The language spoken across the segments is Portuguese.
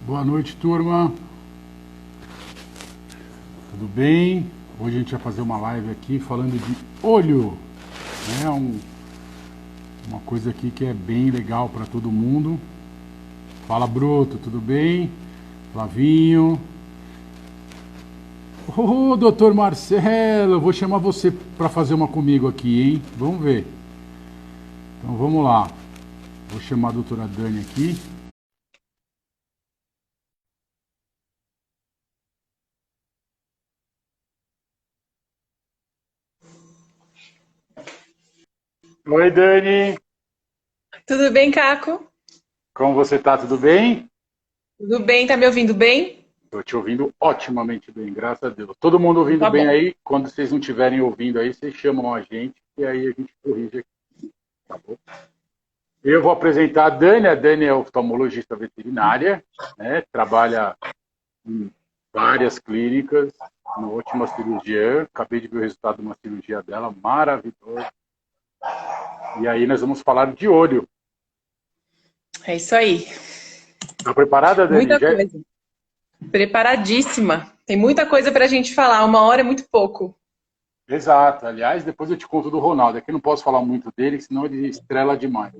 Boa noite, turma. Tudo bem? Hoje a gente vai fazer uma live aqui falando de olho. É uma coisa aqui que é bem legal para todo mundo. Fala, Bruto, tudo bem? Flavinho. Ô, doutor Marcelo, eu vou chamar você para fazer uma comigo aqui, hein? Vamos ver. Então vamos lá. Vou chamar a doutora Dani aqui. Oi, Dani. Tudo bem, Caco? Como você tá? Tudo bem? Tudo bem? Tá me ouvindo bem? Estou te ouvindo otimamente bem, graças a Deus. Todo mundo ouvindo Tá bem bom. aí? Quando vocês não estiverem ouvindo aí, vocês chamam a gente e aí a gente corrige aqui, tá bom? Eu vou apresentar a Dani. A Dani é oftalmologista veterinária, né? Trabalha em várias clínicas, uma ótima cirurgiã. Acabei de ver o resultado de uma cirurgia dela, maravilhosa. E aí nós vamos falar de olho. É isso aí. Está preparada, Dani? Muita coisa. Preparadíssima. Tem muita coisa pra gente falar. Uma hora é muito pouco. Exato. Aliás, depois eu te conto do Ronaldo. Aqui eu não posso falar muito dele, senão ele estrela demais.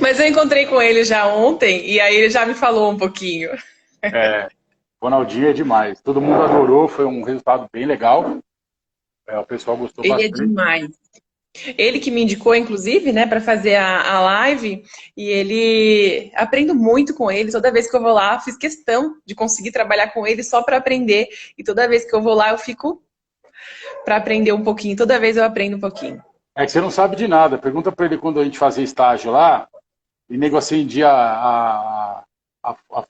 Mas eu encontrei com ele já ontem e aí ele já me falou um pouquinho. Ronaldinho é demais. Todo mundo adorou, foi um resultado bem legal. O pessoal gostou Ele é bastante. demais. Ele que me indicou, inclusive, né, para fazer a live, e ele aprendo muito com ele. Toda vez que eu vou lá, fiz questão de conseguir trabalhar com ele só para aprender. E toda vez que eu vou lá, eu fico para aprender um pouquinho. Toda vez eu aprendo um pouquinho. É que você não sabe de nada. Pergunta para ele quando a gente fazia estágio lá, e nego acendia a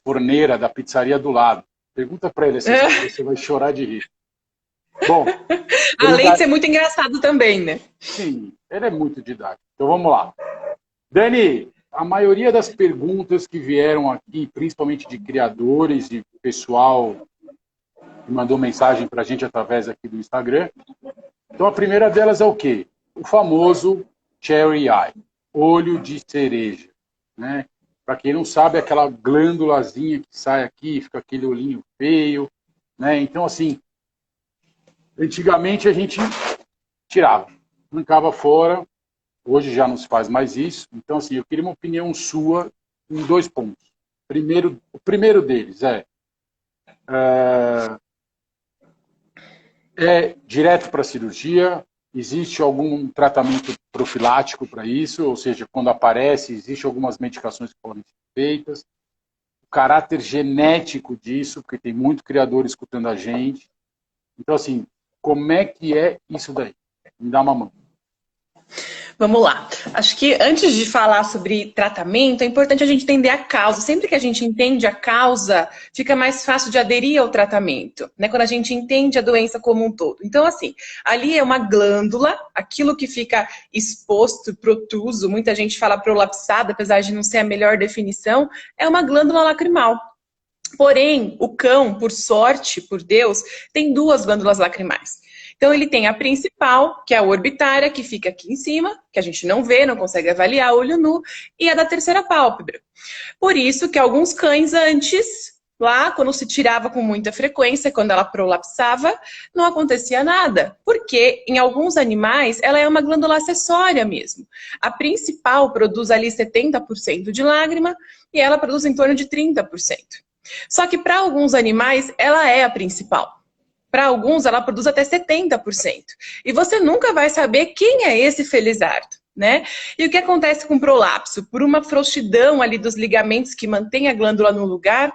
forneira da pizzaria do lado. Pergunta para ele essa história, você vai chorar de rir. Bom, Além de obrigado. ser muito engraçado também, né? Sim, ele é muito didático. Então vamos lá. Dani, a maioria das perguntas que vieram aqui, principalmente de criadores e pessoal que mandou mensagem para a gente através aqui do Instagram. Então a primeira delas é o quê? O famoso cherry eye, olho de cereja, né? Para quem não sabe, aquela glândulazinha que sai aqui, fica aquele olhinho feio, né? Então assim, antigamente a gente tirava, arrancava fora. Hoje já não se faz mais isso. Então, assim, eu queria uma opinião sua em dois pontos. O primeiro deles é direto para a cirurgia? Existe algum tratamento profilático para isso? Ou seja, quando aparece, existe algumas medicações que podem ser feitas? O caráter genético disso, porque tem muito criador escutando a gente. Então, assim, como é que é isso daí? Me dá uma mão. Vamos lá. Acho que antes de falar sobre tratamento, é importante a gente entender a causa. Sempre que a gente entende a causa, fica mais fácil de aderir ao tratamento, né? Quando a gente entende a doença como um todo. Então, assim, ali é uma glândula, aquilo que fica exposto, protuso, muita gente fala prolapsada, apesar de não ser a melhor definição, é uma glândula lacrimal. Porém, o cão, por sorte, por Deus, tem duas glândulas lacrimais. Então, ele tem a principal, que é a orbitária, que fica aqui em cima, que a gente não vê, não consegue avaliar olho nu, e a da terceira pálpebra. Por isso que alguns cães antes, lá, quando se tirava com muita frequência, quando ela prolapsava, não acontecia nada. Porque, em alguns animais, ela é uma glândula acessória mesmo. A principal produz ali 70% de lágrima, e ela produz em torno de 30%. Só que para alguns animais, ela é a principal. Para alguns, ela produz até 70%. E você nunca vai saber quem é esse felizardo, né? E o que acontece com o prolapso? Por uma frouxidão ali dos ligamentos que mantém a glândula no lugar,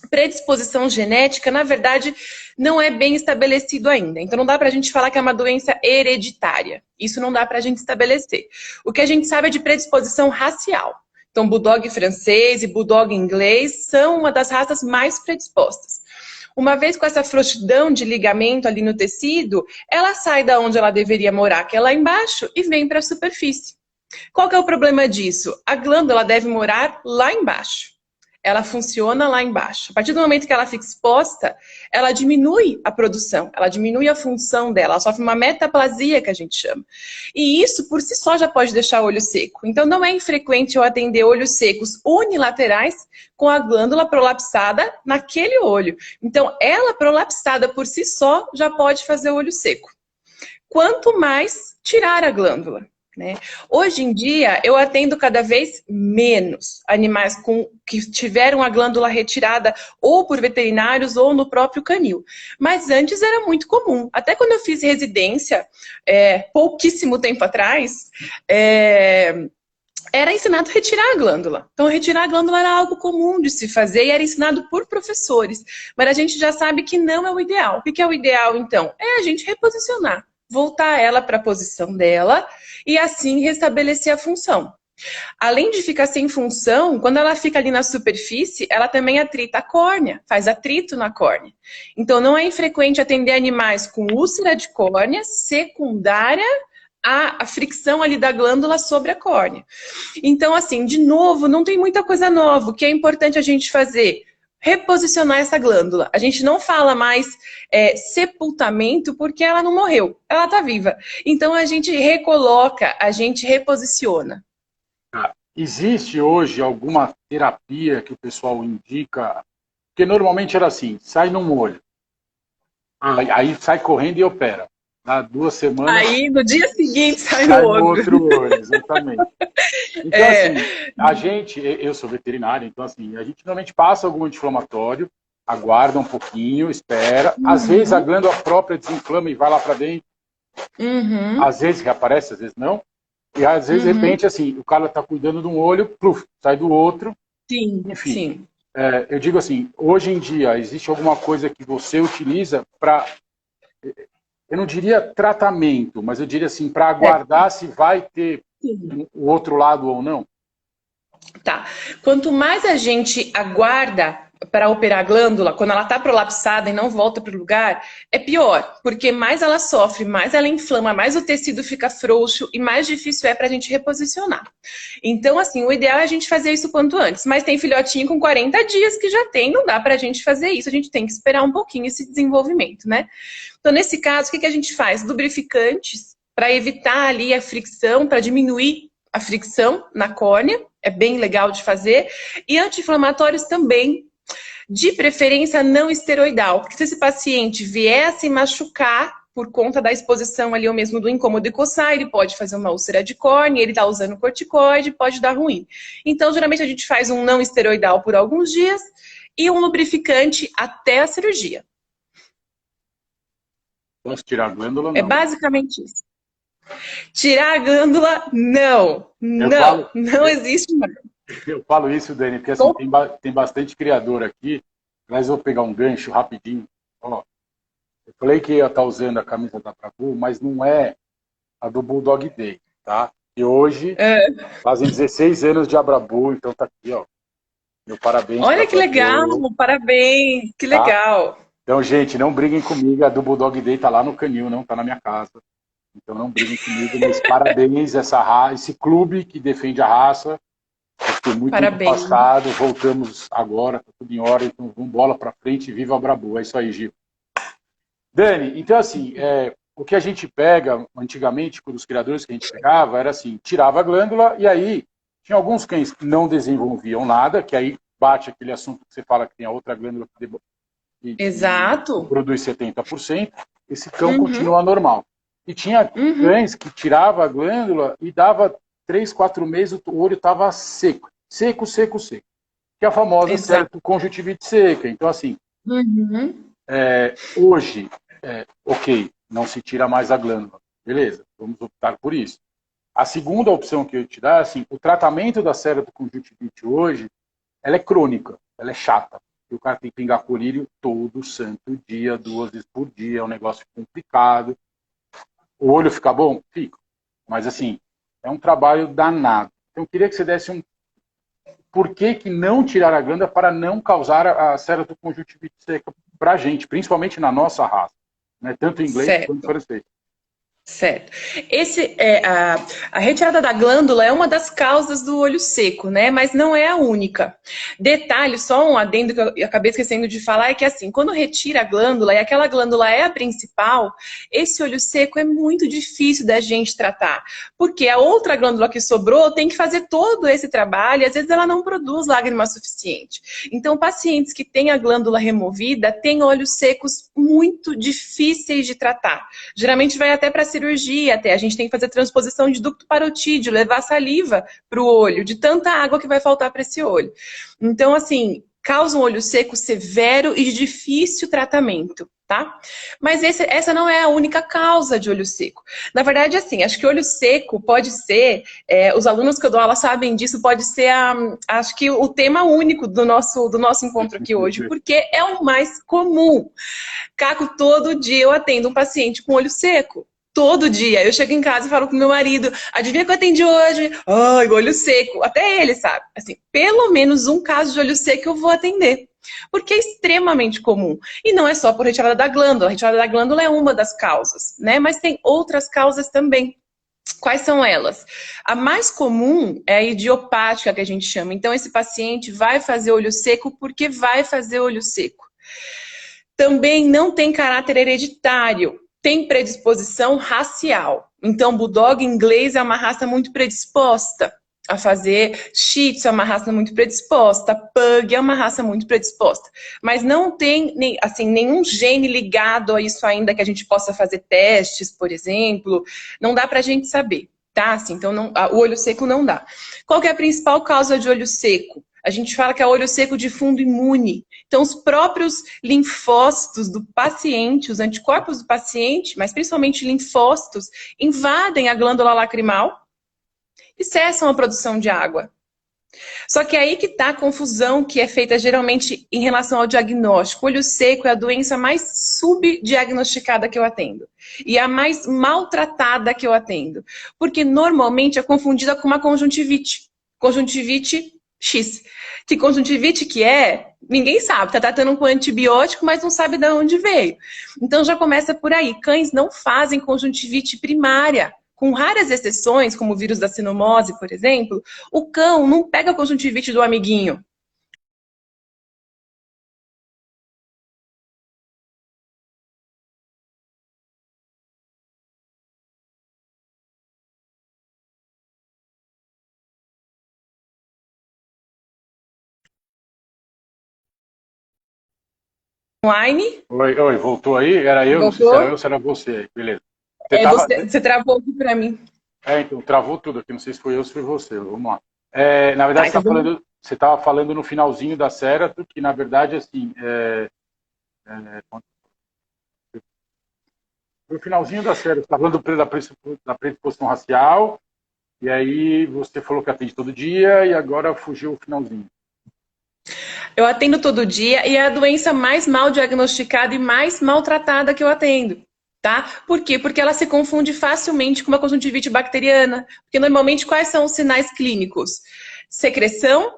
predisposição genética, na verdade, não é bem estabelecido ainda. Então, não dá para a gente falar que é uma doença hereditária. Isso não dá para a gente estabelecer. O que a gente sabe é de predisposição racial. Então, Bulldog francês e Bulldog inglês são uma das raças mais predispostas. Uma vez com essa frouxidão de ligamento ali no tecido, ela sai da onde ela deveria morar, que é lá embaixo, e vem para a superfície. Qual que é o problema disso? A glândula deve morar lá embaixo. ela funciona lá embaixo. A partir do momento que ela fica exposta, ela diminui a produção, ela diminui a função dela, ela sofre uma metaplasia, que a gente chama. E isso, por si só, já pode deixar o olho seco. Então, não é infrequente eu atender olhos secos unilaterais com a glândula prolapsada naquele olho. Então, ela prolapsada por si só já pode fazer o olho seco. Quanto mais tirar a glândula, né? Hoje em dia, eu atendo cada vez menos animais que tiveram a glândula retirada ou por veterinários ou no próprio canil. Mas antes era muito comum. Até quando eu fiz residência, pouquíssimo tempo atrás, era ensinado a retirar a glândula. Então, retirar a glândula era algo comum de se fazer e era ensinado por professores. Mas a gente já sabe que não é o ideal. O que é o ideal, então? É a gente reposicionar. Voltar ela para a posição dela e assim restabelecer a função. Além de ficar sem função, quando ela fica ali na superfície, ela também atrita a córnea, faz atrito na córnea. Então não é infrequente atender animais com úlcera de córnea secundária à fricção ali da glândula sobre a córnea. Então assim, de novo, não tem muita coisa nova. O que é importante a gente fazer? Reposicionar essa glândula. A gente não fala mais sepultamento porque ela não morreu, ela está viva. Então a gente recoloca, a gente reposiciona. Existe hoje alguma terapia que o pessoal indica? Porque normalmente era assim, sai num olho, aí sai correndo e opera. Dá 2 semanas... Aí no dia seguinte sai no no outro olho, exatamente. Então, assim, a gente, eu sou veterinário, então, assim, a gente normalmente passa algum anti-inflamatório, aguarda um pouquinho, espera. Às vezes a glândula própria desinflama e vai lá para dentro. Às vezes reaparece, às vezes não. E às vezes, de repente, assim, o cara está cuidando de um olho, pluf, sai do outro. Sim, enfim. Sim. Eu digo assim, hoje em dia, existe alguma coisa que você utiliza para... Eu não diria tratamento, mas eu diria assim, para aguardar se vai ter o outro lado ou não? Tá. Quanto mais a gente aguarda para operar a glândula, quando ela está prolapsada e não volta para o lugar, é pior, porque mais ela sofre, mais ela inflama, mais o tecido fica frouxo e mais difícil é para a gente reposicionar. Então, assim, o ideal é a gente fazer isso quanto antes. Mas tem filhotinho com 40 dias que já tem, não dá para a gente fazer isso, a gente tem que esperar um pouquinho esse desenvolvimento, né? Então, nesse caso, o que a gente faz? Lubrificantes para evitar ali a fricção, para diminuir a fricção na córnea, é bem legal de fazer, e anti-inflamatórios também, de preferência não esteroidal, porque se esse paciente vier a se machucar por conta da exposição ali ou mesmo do incômodo e coçar, ele pode fazer uma úlcera de córnea, ele está usando corticoide, pode dar ruim. Então, geralmente a gente faz um não esteroidal por alguns dias e um lubrificante até a cirurgia. Posso tirar a glândula? Não. É basicamente isso. Tirar a glândula, não. Não existe mais. Eu falo isso, Dani, porque assim, tem bastante criador aqui. Mas eu vou pegar um gancho rapidinho. Ó, eu falei que ia estar usando a camisa da Brabu, mas não é a do Bulldog Day, tá? E hoje fazem 16 anos de Abrabu, então tá aqui, ó. Meu parabéns. Olha que legal, parabéns, que legal. Então, gente, não briguem comigo, a do Bulldog Day tá lá no canil, não tá na minha casa. Então não briguem comigo, mas parabéns esse clube que defende a raça. Foi muito tempo passado, voltamos agora, tá tudo em hora, então vamos bola para frente e viva a Brabu. É isso aí, Gil. Dani, então assim, o que a gente pega antigamente, com os criadores que a gente pegava, era assim, tirava a glândula e aí tinha alguns cães que não desenvolviam nada, que aí bate aquele assunto que você fala que tem a outra glândula que produz 70%, esse cão continua normal. E tinha cães que tirava a glândula e dava 3, 4 meses, o olho estava seco. Seco. Que é a famosa conjuntivite seca. Então, assim, hoje, ok, não se tira mais a glândula. Beleza, vamos optar por isso. A segunda opção que eu te dar, assim, o tratamento da ceratoconjuntivite hoje, ela é crônica, ela é chata. E o cara tem que pingar colírio todo santo dia, 2 vezes por dia, é um negócio complicado. O olho fica bom? Fica. Mas, assim, é um trabalho danado. Então, eu queria que você desse um... Por que não tirar a glândula para não causar a ceratoconjuntivite seca para a gente, principalmente na nossa raça, né? Tanto em inglês quanto em francês. Certo. A retirada da glândula é uma das causas do olho seco, né? Mas não é a única. Detalhe, só um adendo que eu acabei esquecendo de falar, é que assim, quando retira a glândula, e aquela glândula é a principal, esse olho seco é muito difícil da gente tratar. Porque a outra glândula que sobrou tem que fazer todo esse trabalho, e às vezes ela não produz lágrima suficiente. Então, pacientes que têm a glândula removida têm olhos secos muito difíceis de tratar. Geralmente vai até para cirurgia, até a gente tem que fazer transposição de ducto parotídeo, levar saliva para o olho, de tanta água que vai faltar para esse olho. Então, assim, causa um olho seco severo e de difícil tratamento, tá? Mas essa não é a única causa de olho seco. Na verdade, assim, acho que olho seco pode ser, os alunos que eu dou aula sabem disso, pode ser, acho que o tema único do nosso encontro aqui hoje, porque é o mais comum. Caco, todo dia eu atendo um paciente com olho seco. Todo dia. Eu chego em casa e falo pro meu marido, adivinha que eu atendi hoje? Ai, olho seco. Até ele sabe. Assim, pelo menos um caso de olho seco eu vou atender. Porque é extremamente comum. E não é só por retirada da glândula. A retirada da glândula é uma das causas, né? Mas tem outras causas também. Quais são elas? A mais comum é a idiopática, que a gente chama. Então, esse paciente vai fazer olho seco porque vai fazer olho seco. Também não tem caráter hereditário, tem predisposição racial. Então, Bulldog inglês é uma raça muito predisposta a fazer, Shih Tzu é uma raça muito predisposta, Pug é uma raça muito predisposta. Mas não tem assim, nenhum gene ligado a isso ainda que a gente possa fazer testes, por exemplo. Não dá pra gente saber, tá? Assim, então, o olho seco não dá. Qual que é a principal causa de olho seco? A gente fala que é olho seco de fundo imune. Então, os próprios linfócitos do paciente, os anticorpos do paciente, mas principalmente linfócitos, invadem a glândula lacrimal e cessam a produção de água. Só que é aí que está a confusão que é feita geralmente em relação ao diagnóstico. O olho seco é a doença mais subdiagnosticada que eu atendo. E a mais maltratada que eu atendo. Porque normalmente é confundida com uma conjuntivite. Conjuntivite X. Que conjuntivite que é, ninguém sabe. Está tratando com antibiótico, mas não sabe de onde veio. Então já começa por aí. Cães não fazem conjuntivite primária. Com raras exceções, como o vírus da sinomose, por exemplo, o cão não pega a conjuntivite do amiguinho. Online. Oi, voltou aí? Era eu, não sei se era eu ou se era você. Beleza. Você travou aqui para mim. Então, travou tudo aqui. Não sei se foi eu ou se foi você. Vamos lá. Na verdade, você estava falando no finalzinho da Cerato, que na verdade, assim, no finalzinho da Cerato, você estava falando da predisposição racial, e aí você falou que atende todo dia, e agora fugiu o finalzinho. Eu atendo todo dia e é a doença mais mal diagnosticada e mais maltratada que eu atendo. Tá? Por quê? Porque ela se confunde facilmente com uma conjuntivite bacteriana. Porque normalmente quais são os sinais clínicos? Secreção,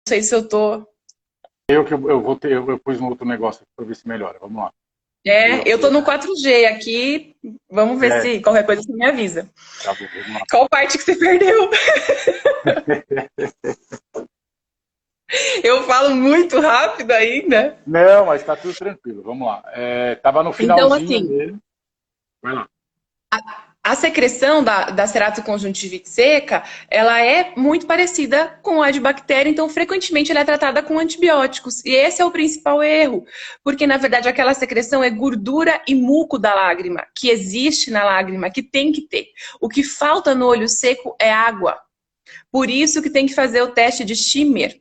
não sei se eu tô... Eu pus um outro negócio para ver se melhora. Vamos lá. Eu tô no 4G aqui. Vamos ver se qualquer coisa você me avisa. Tá bom, vamos lá. Qual parte que você perdeu? Eu falo muito rápido ainda. Não, mas tá tudo tranquilo. Vamos lá. Tava no finalzinho então, assim, dele. Vai lá. A secreção da ceratoconjuntivite seca, ela é muito parecida com a de bactéria, então frequentemente ela é tratada com antibióticos. E esse é o principal erro, porque na verdade aquela secreção é gordura e muco da lágrima, que existe na lágrima, que tem que ter. O que falta no olho seco é água. Por isso que tem que fazer o teste de Schimmer.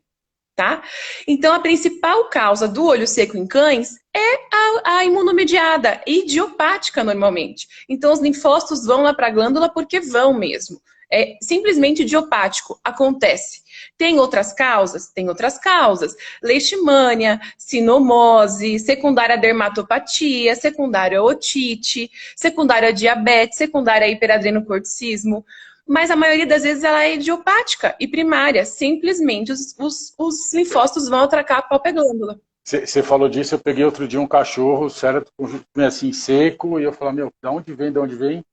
Tá? Então, a principal causa do olho seco em cães é a imunomediada, idiopática normalmente. Então, os linfócitos vão lá para a glândula porque vão mesmo. É simplesmente idiopático, acontece. Tem outras causas? Tem outras causas. Leishmania, sinomose, secundária dermatopatia, secundária otite, secundária diabetes, secundária hiperadrenocorticismo. Mas a maioria das vezes ela é idiopática e primária. Simplesmente os linfócitos vão atracar a própria glândula. Você falou disso, eu peguei outro dia um cachorro, certo, assim, seco, e eu falei, meu, de onde vem?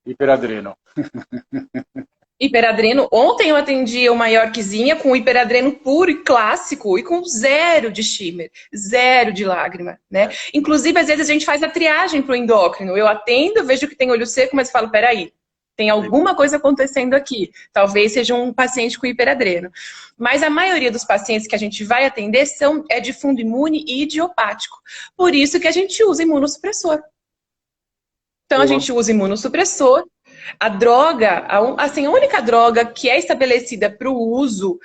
Hiperadreno. Hiperadreno, ontem eu atendi uma Yorkzinha com hiperadreno puro e clássico e com zero de shimmer, zero de lágrima, né? Inclusive, às vezes a gente faz a triagem para o endócrino. Eu atendo, vejo que tem olho seco, mas falo, peraí, tem alguma coisa acontecendo aqui. Talvez seja um paciente com hiperadreno. Mas a maioria dos pacientes que a gente vai atender é de fundo imune e idiopático. Por isso que a gente usa imunossupressor. Então, a gente usa imunossupressor. A droga, assim, a única droga que é estabelecida para o uso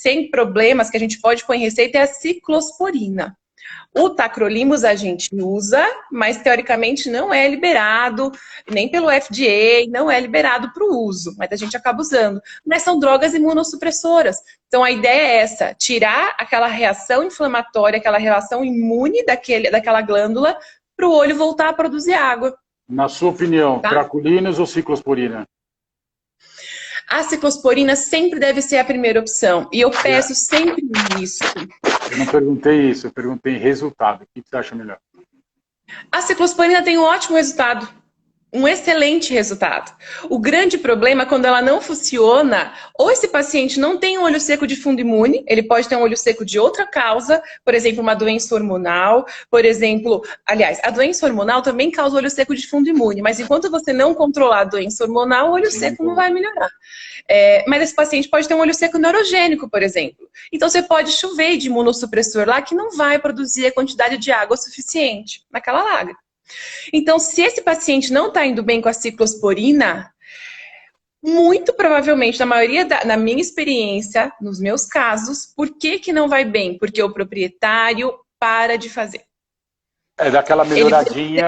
sem problemas, que a gente pode pôr em receita, é a ciclosporina. O tacrolimus a gente usa, mas teoricamente não é liberado, nem pelo FDA, não é liberado para o uso, mas a gente acaba usando. Mas são drogas imunossupressoras. Então a ideia é essa, tirar aquela reação inflamatória, aquela reação imune daquela glândula, para o olho voltar a produzir água. Na sua opinião, tá? Tacrolimus ou ciclosporina? A ciclosporina sempre deve ser a primeira opção. E eu peço sempre isso. Eu não perguntei isso, eu perguntei resultado. O que você acha melhor? A ciclosporina tem um ótimo resultado. Um excelente resultado. O grande problema é quando ela não funciona, ou esse paciente não tem um olho seco de fundo imune, ele pode ter um olho seco de outra causa, por exemplo, uma doença hormonal, por exemplo, aliás, a doença hormonal também causa olho seco de fundo imune, mas enquanto você não controlar a doença hormonal, o olho seco não vai melhorar. Mas esse paciente pode ter um olho seco neurogênico, por exemplo. Então você pode chover de imunossupressor lá que não vai produzir a quantidade de água suficiente naquela laga. Então, se esse paciente não está indo bem com a ciclosporina, muito provavelmente, na minha experiência, nos meus casos, por que não vai bem? Porque o proprietário para de fazer. É daquela melhoradinha.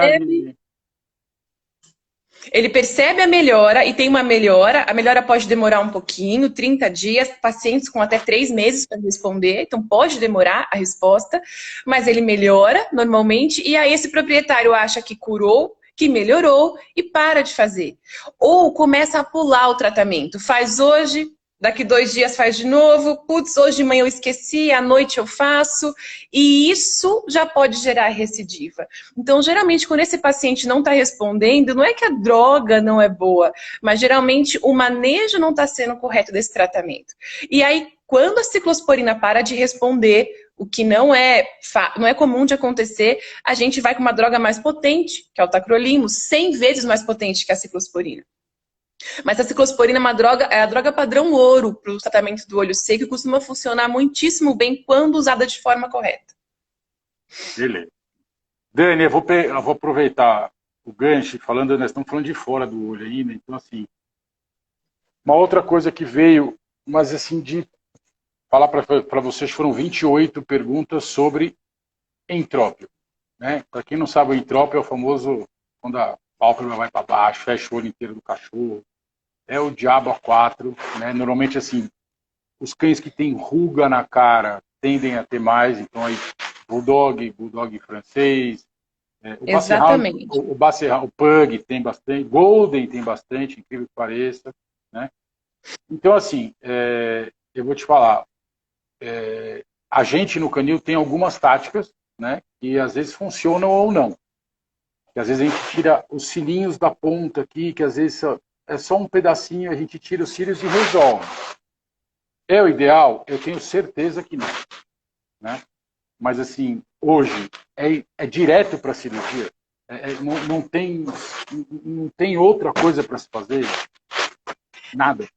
Ele percebe a melhora e tem uma melhora. A melhora pode demorar um pouquinho, 30 dias, pacientes com até 3 meses para responder, então pode demorar a resposta, mas ele melhora normalmente e aí esse proprietário acha que curou, que melhorou e para de fazer. Ou começa a pular o tratamento. Faz hoje, daqui 2 dias faz de novo, putz, hoje de manhã eu esqueci, à noite eu faço, e isso já pode gerar recidiva. Então, geralmente, quando esse paciente não está respondendo, não é que a droga não é boa, mas geralmente o manejo não está sendo correto desse tratamento. E aí, quando a ciclosporina para de responder, o que não é comum de acontecer, a gente vai com uma droga mais potente, que é o tacrolimus, 100 vezes mais potente que a ciclosporina. Mas a ciclosporina é a droga padrão ouro para o tratamento do olho seco e costuma funcionar muitíssimo bem quando usada de forma correta. Beleza. Dani, eu vou aproveitar o gancho, nós estamos falando de fora do olho ainda, então assim, uma outra coisa que veio, mas assim, de falar para vocês, foram 28 perguntas sobre entrópio. Né? Para quem não sabe, o entrópio é o famoso, quando a pálpebra vai para baixo, fecha o olho inteiro do cachorro. É o diabo a 4, né? Normalmente, assim, os cães que têm ruga na cara tendem a ter mais, então aí bulldog francês, Exatamente. O pug tem bastante, golden tem bastante, incrível que pareça, né? Então, assim, eu vou te falar, a gente no canil tem algumas táticas, né, que às vezes funcionam ou não. Que às vezes a gente tira os cílios da ponta aqui, que às vezes é só um pedacinho, a gente tira os cílios e resolve. É o ideal? Eu tenho certeza que não. Né? Mas assim, hoje é direto para a cirurgia. Não tem outra coisa para se fazer? Nada.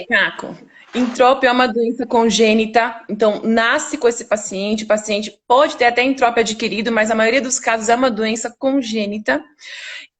Caco. Entrópio é uma doença congênita, então nasce com esse paciente, o paciente pode ter até entrópio adquirido, mas a maioria dos casos é uma doença congênita.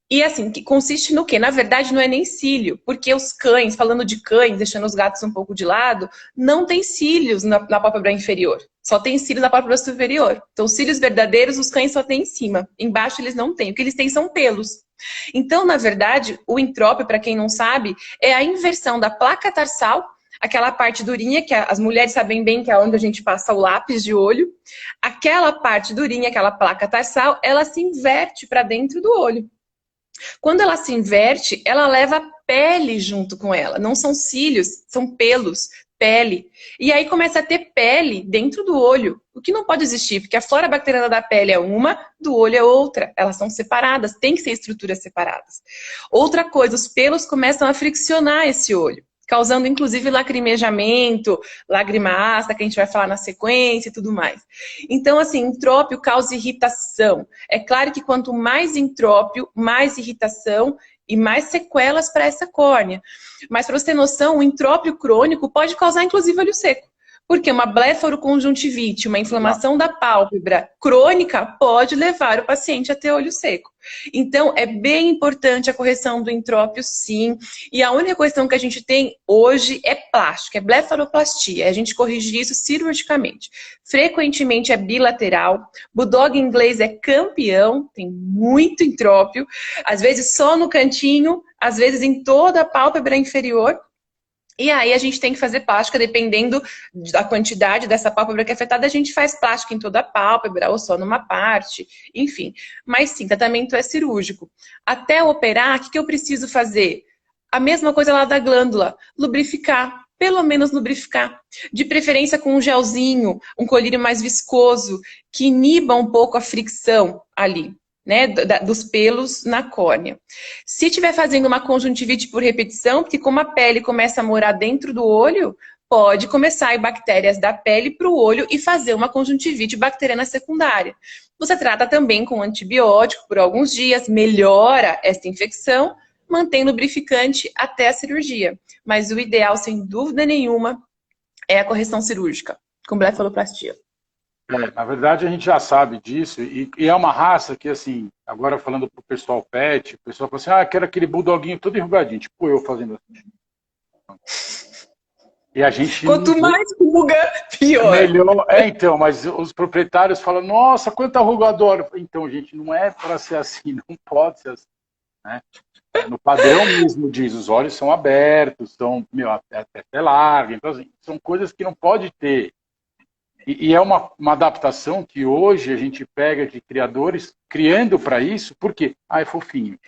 E assim, que consiste no quê? Na verdade, não é nem cílio, porque os cães, falando de cães, deixando os gatos um pouco de lado, não tem cílios na pálpebra inferior. Só tem cílios na pálpebra superior. Então, os cílios verdadeiros, os cães só têm em cima. Embaixo eles não têm. O que eles têm são pelos. Então, na verdade, o entrópio, para quem não sabe, é a inversão da placa tarsal, aquela parte durinha, que as mulheres sabem bem que é onde a gente passa o lápis de olho. Aquela parte durinha, aquela placa tarsal, ela se inverte para dentro do olho. Quando ela se inverte, ela leva pele junto com ela. Não são cílios, são pelos, pele. E aí começa a ter pele dentro do olho, o que não pode existir, porque a flora bacteriana da pele é uma, do olho é outra. Elas são separadas, tem que ser estruturas separadas. Outra coisa, os pelos começam a friccionar esse olho, causando inclusive lacrimejamento, lágrima ácida, que a gente vai falar na sequência e tudo mais. Então, assim, entrópio causa irritação. É claro que quanto mais entrópio, mais irritação e mais sequelas para essa córnea. Mas, para você ter noção, o entrópio crônico pode causar, inclusive, olho seco. Porque uma blefaroconjuntivite, uma inflamação da pálpebra crônica, pode levar o paciente a ter olho seco. Então, é bem importante a correção do entrópio, sim. E a única questão que a gente tem hoje é plástica, é blefaroplastia. É a gente corrigir isso cirurgicamente. Frequentemente é bilateral. Bulldog inglês é campeão, tem muito entrópio. Às vezes só no cantinho, às vezes em toda a pálpebra inferior. E aí a gente tem que fazer plástica, dependendo da quantidade dessa pálpebra que é afetada, a gente faz plástica em toda a pálpebra ou só numa parte, enfim. Mas sim, tratamento é cirúrgico. Até operar, o que eu preciso fazer? A mesma coisa lá da glândula, lubrificar, pelo menos lubrificar. De preferência com um gelzinho, um colírio mais viscoso, que iniba um pouco a fricção ali, né, dos pelos na córnea. Se estiver fazendo uma conjuntivite por repetição, porque como a pele começa a morar dentro do olho, pode começar a ir bactérias da pele para o olho e fazer uma conjuntivite bacteriana secundária. Você trata também com antibiótico por alguns dias, melhora essa infecção, mantém lubrificante até a cirurgia. Mas o ideal, sem dúvida nenhuma, é a correção cirúrgica, com blefaroplastia. Na verdade, a gente já sabe disso, e é uma raça que, assim, agora falando pro pessoal pet, o pessoal fala assim, quero aquele bulldoguinho todo enrugadinho, tipo eu fazendo assim. E a gente... Quanto mais ruga, pior. Melhor. Então, mas os proprietários falam, nossa, quanta ruga adoro. Então, gente, não é para ser assim, não pode ser assim, né? No padrão mesmo diz, os olhos são abertos, são até largos, então, assim, são coisas que não pode ter. E é uma adaptação que hoje a gente pega de criadores criando para isso, porque é fofinho,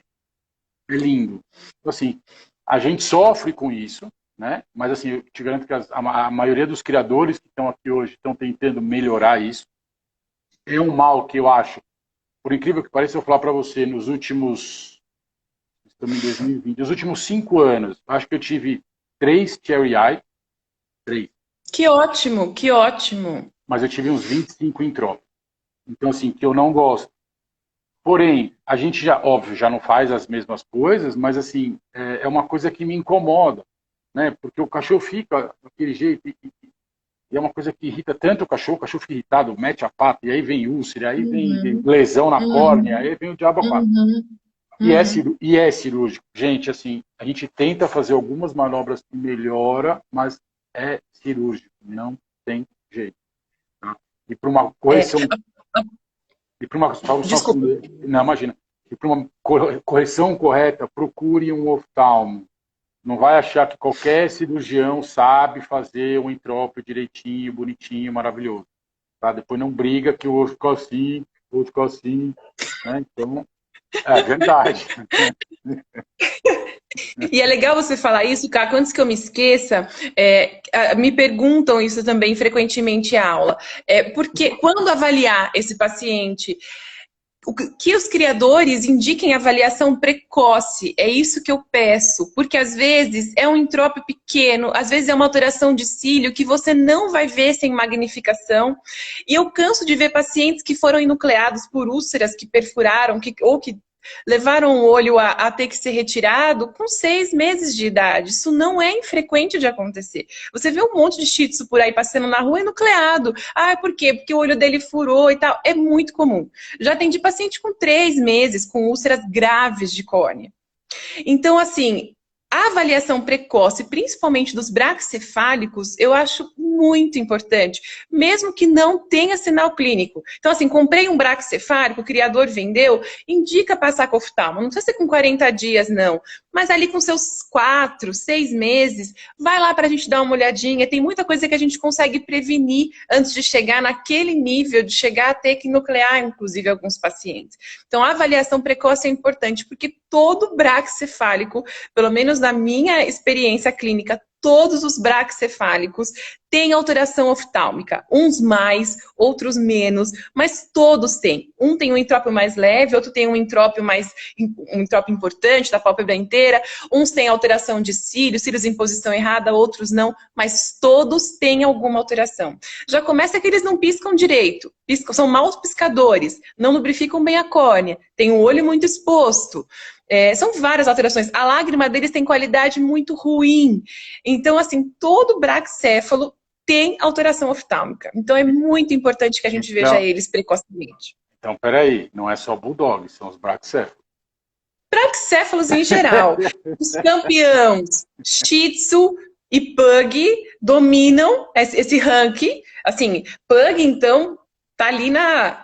é lindo. Então, assim, a gente sofre com isso, né? Mas assim, eu te garanto que a maioria dos criadores que estão aqui hoje estão tentando melhorar isso. É um mal que eu acho, por incrível que pareça, eu vou falar para você, nos últimos, estamos em 2020, nos últimos 5 anos, acho que eu tive 3 Cherry Eye, 3. Que ótimo, que ótimo. Mas eu tive uns 25 entrópios. Então, assim, que eu não gosto. Porém, a gente já, óbvio, já não faz as mesmas coisas, mas, assim, é uma coisa que me incomoda, né? Porque o cachorro fica daquele jeito e é uma coisa que irrita tanto o cachorro fica irritado, mete a pata, e aí vem úlcera, aí vem lesão na córnea, aí vem o diabo a quatro. E é cirúrgico. Gente, assim, a gente tenta fazer algumas manobras que melhora, mas é cirúrgico, não tem jeito. Tá? E para uma correção... E para uma... Não, imagina. E para uma correção correta, procure um oftalmo. Não vai achar que qualquer cirurgião sabe fazer um entrópio direitinho, bonitinho, maravilhoso. Tá? Depois não briga que o outro ficou assim, o outro ficou assim. Né? Então, é verdade. E é legal você falar isso, Caco, antes que eu me esqueça, me perguntam isso também frequentemente em aula. Porque quando avaliar esse paciente, que os criadores indiquem avaliação precoce, é isso que eu peço, porque às vezes é um entrópio pequeno, às vezes é uma alteração de cílio que você não vai ver sem magnificação, e eu canso de ver pacientes que foram enucleados por úlceras que perfuraram, ou que levaram o olho a ter que ser retirado com 6 meses de idade. Isso não é infrequente de acontecer. Você vê um monte de shih tzu por aí passando na rua enucleado. Por quê? Porque o olho dele furou e tal. É muito comum. Já atendi paciente com 3 meses, com úlceras graves de córnea. Então, assim, A avaliação precoce, principalmente dos braquicefálicos, eu acho muito importante, mesmo que não tenha sinal clínico. Então, assim, comprei um braquicefálico, o criador vendeu, indica passar com oftalmo. Não precisa ser com 40 dias, não. Mas ali com seus 4, 6 meses, vai lá para a gente dar uma olhadinha. Tem muita coisa que a gente consegue prevenir antes de chegar naquele nível, de chegar a ter que nuclear, inclusive, alguns pacientes. Então, a avaliação precoce é importante, porque todo braquicefálico, pelo menos na minha experiência clínica, todos os braquicefálicos têm alteração oftálmica. Uns mais, outros menos, mas todos têm. Um tem um entrópio mais leve, outro tem um entrópio importante da pálpebra inteira. Uns têm alteração de cílios, cílios em posição errada, outros não, mas todos têm alguma alteração. Já começa que eles não piscam direito, são maus piscadores, não lubrificam bem a córnea, tem o olho muito exposto. São várias alterações. A lágrima deles tem qualidade muito ruim. Então, assim, todo braquicéfalo tem alteração oftálmica. Então, é muito importante que a gente veja eles precocemente. Então, peraí, não é só bulldog, são os braquicéfalos. Braquicéfalos em geral. Os campeões Shih Tzu e Pug dominam esse ranking. Assim, Pug, então, tá ali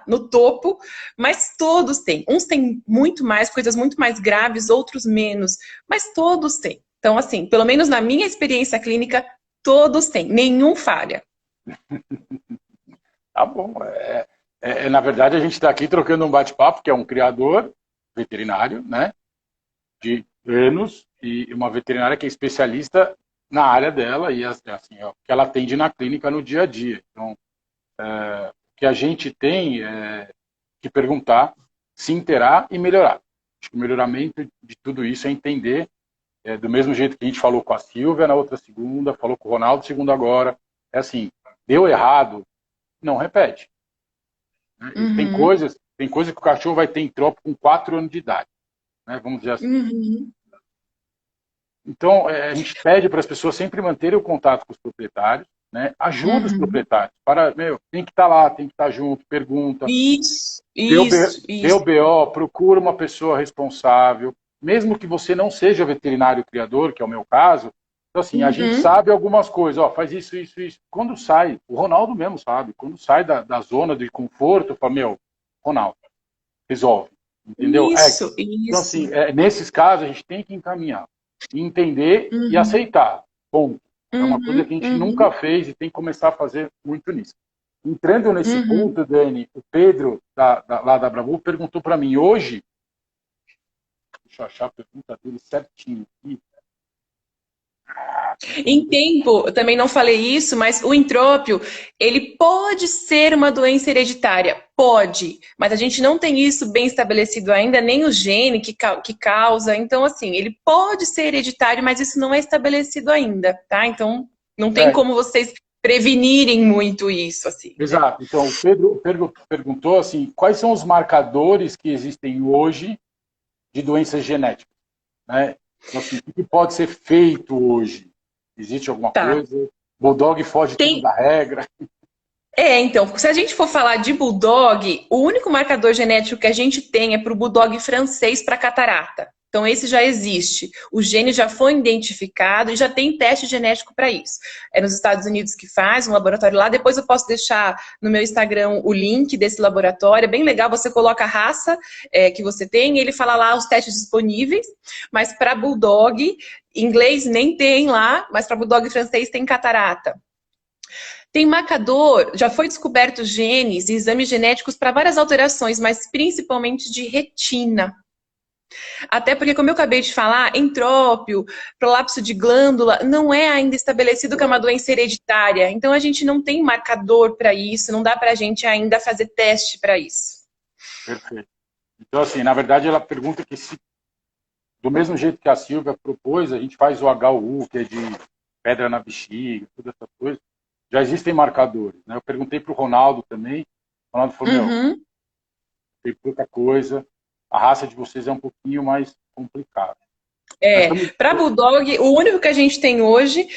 no topo, mas todos têm. Uns têm muito mais, coisas muito mais graves, outros menos, mas todos têm. Então, assim, pelo menos na minha experiência clínica, todos têm, nenhum falha. Tá bom. Na verdade, a gente está aqui trocando um bate-papo, que é um criador veterinário, né, de anos, e uma veterinária que é especialista na área dela, e assim, que ela atende na clínica no dia a dia. Então, que a gente tem que perguntar, se inteirar e melhorar. Acho que o melhoramento de tudo isso é entender, do mesmo jeito que a gente falou com a Silvia na outra segunda, falou com o Ronaldo segunda agora, é assim, deu errado, não repete. Né? Uhum. Tem coisa que o cachorro vai ter entrópio com 4 anos de idade. Né? Vamos dizer assim. Uhum. Então, a gente pede para as pessoas sempre manterem o contato com os proprietários, né? Ajuda os proprietários. Tem que estar lá, tem que estar junto, pergunta. Isso. Deu BO, procura uma pessoa responsável, mesmo que você não seja veterinário criador, que é o meu caso. Então, assim, a gente sabe algumas coisas, faz isso. Quando sai, o Ronaldo mesmo sabe, quando sai da zona de conforto, fala, Ronaldo, resolve. Entendeu? Isso. Então, assim, nesses casos, a gente tem que encaminhar, entender e aceitar. Ponto. É uma coisa que a gente nunca fez e tem que começar a fazer muito nisso. Entrando nesse ponto, Dani, o Pedro, lá da Bravu, perguntou para mim hoje, deixa eu achar a pergunta dele certinho aqui. Em tempo, eu também não falei isso, mas o entrópio, ele pode ser uma doença hereditária. Pode, mas a gente não tem isso bem estabelecido ainda, nem o gene que causa. Então, assim, ele pode ser hereditário, mas isso não é estabelecido ainda, tá? Então, não tem como vocês prevenirem muito isso, assim. Exato. Então, o Pedro perguntou, assim, quais são os marcadores que existem hoje de doenças genéticas, né? Então, assim, o que pode ser feito hoje? Existe alguma coisa? Bulldog foge tudo da regra? Então, se a gente for falar de Bulldog, o único marcador genético que a gente tem é para o Bulldog francês para catarata. Então, esse já existe. O gene já foi identificado e já tem teste genético para isso. É nos Estados Unidos que faz, um laboratório lá. Depois eu posso deixar no meu Instagram o link desse laboratório. É bem legal, você coloca a raça que você tem e ele fala lá os testes disponíveis. Mas para Bulldog, inglês nem tem lá, mas para Bulldog francês tem catarata. Tem marcador, já foi descoberto genes e exames genéticos para várias alterações, mas principalmente de retina. Até porque, como eu acabei de falar, entrópio, prolapso de glândula, não é ainda estabelecido que é uma doença hereditária. Então, a gente não tem marcador para isso, não dá para a gente ainda fazer teste para isso. Perfeito. Então, assim, na verdade, ela pergunta que se, do mesmo jeito que a Silvia propôs, a gente faz o HU, que é de pedra na bexiga, toda essa coisa. Já existem marcadores, né? Eu perguntei para o Ronaldo também. O Ronaldo falou, tem pouca coisa. A raça de vocês é um pouquinho mais complicada. Para Bulldog, o único que a gente tem hoje,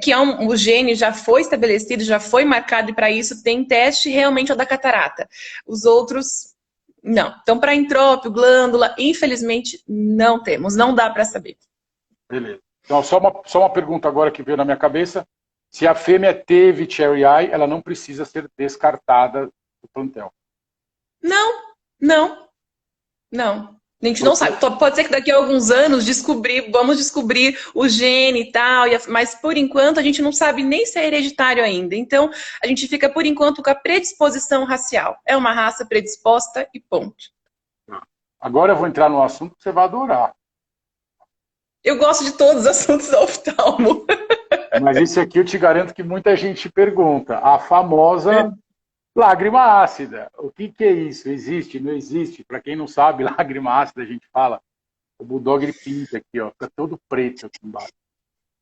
que o gene já foi estabelecido, já foi marcado e para isso tem teste, realmente é o da catarata. Os outros, não. Então, para entrópio, glândula, infelizmente, não temos. Não dá para saber. Beleza. Então, só uma pergunta agora que veio na minha cabeça. Se a fêmea teve cherry eye, ela não precisa ser descartada do plantel. Não. A gente não sabe. Pode ser que daqui a alguns anos vamos descobrir o gene e tal, mas por enquanto a gente não sabe nem se é hereditário ainda. Então, a gente fica por enquanto com a predisposição racial. É uma raça predisposta e ponto. Agora eu vou entrar num assunto que você vai adorar. Eu gosto de todos os assuntos do oftalmo. Mas esse aqui eu te garanto que muita gente pergunta. A famosa lágrima ácida. O que é isso? Existe? Não existe? Para quem não sabe, lágrima ácida, a gente fala, o bulldog ele pinta aqui, ó, fica todo preto aqui embaixo.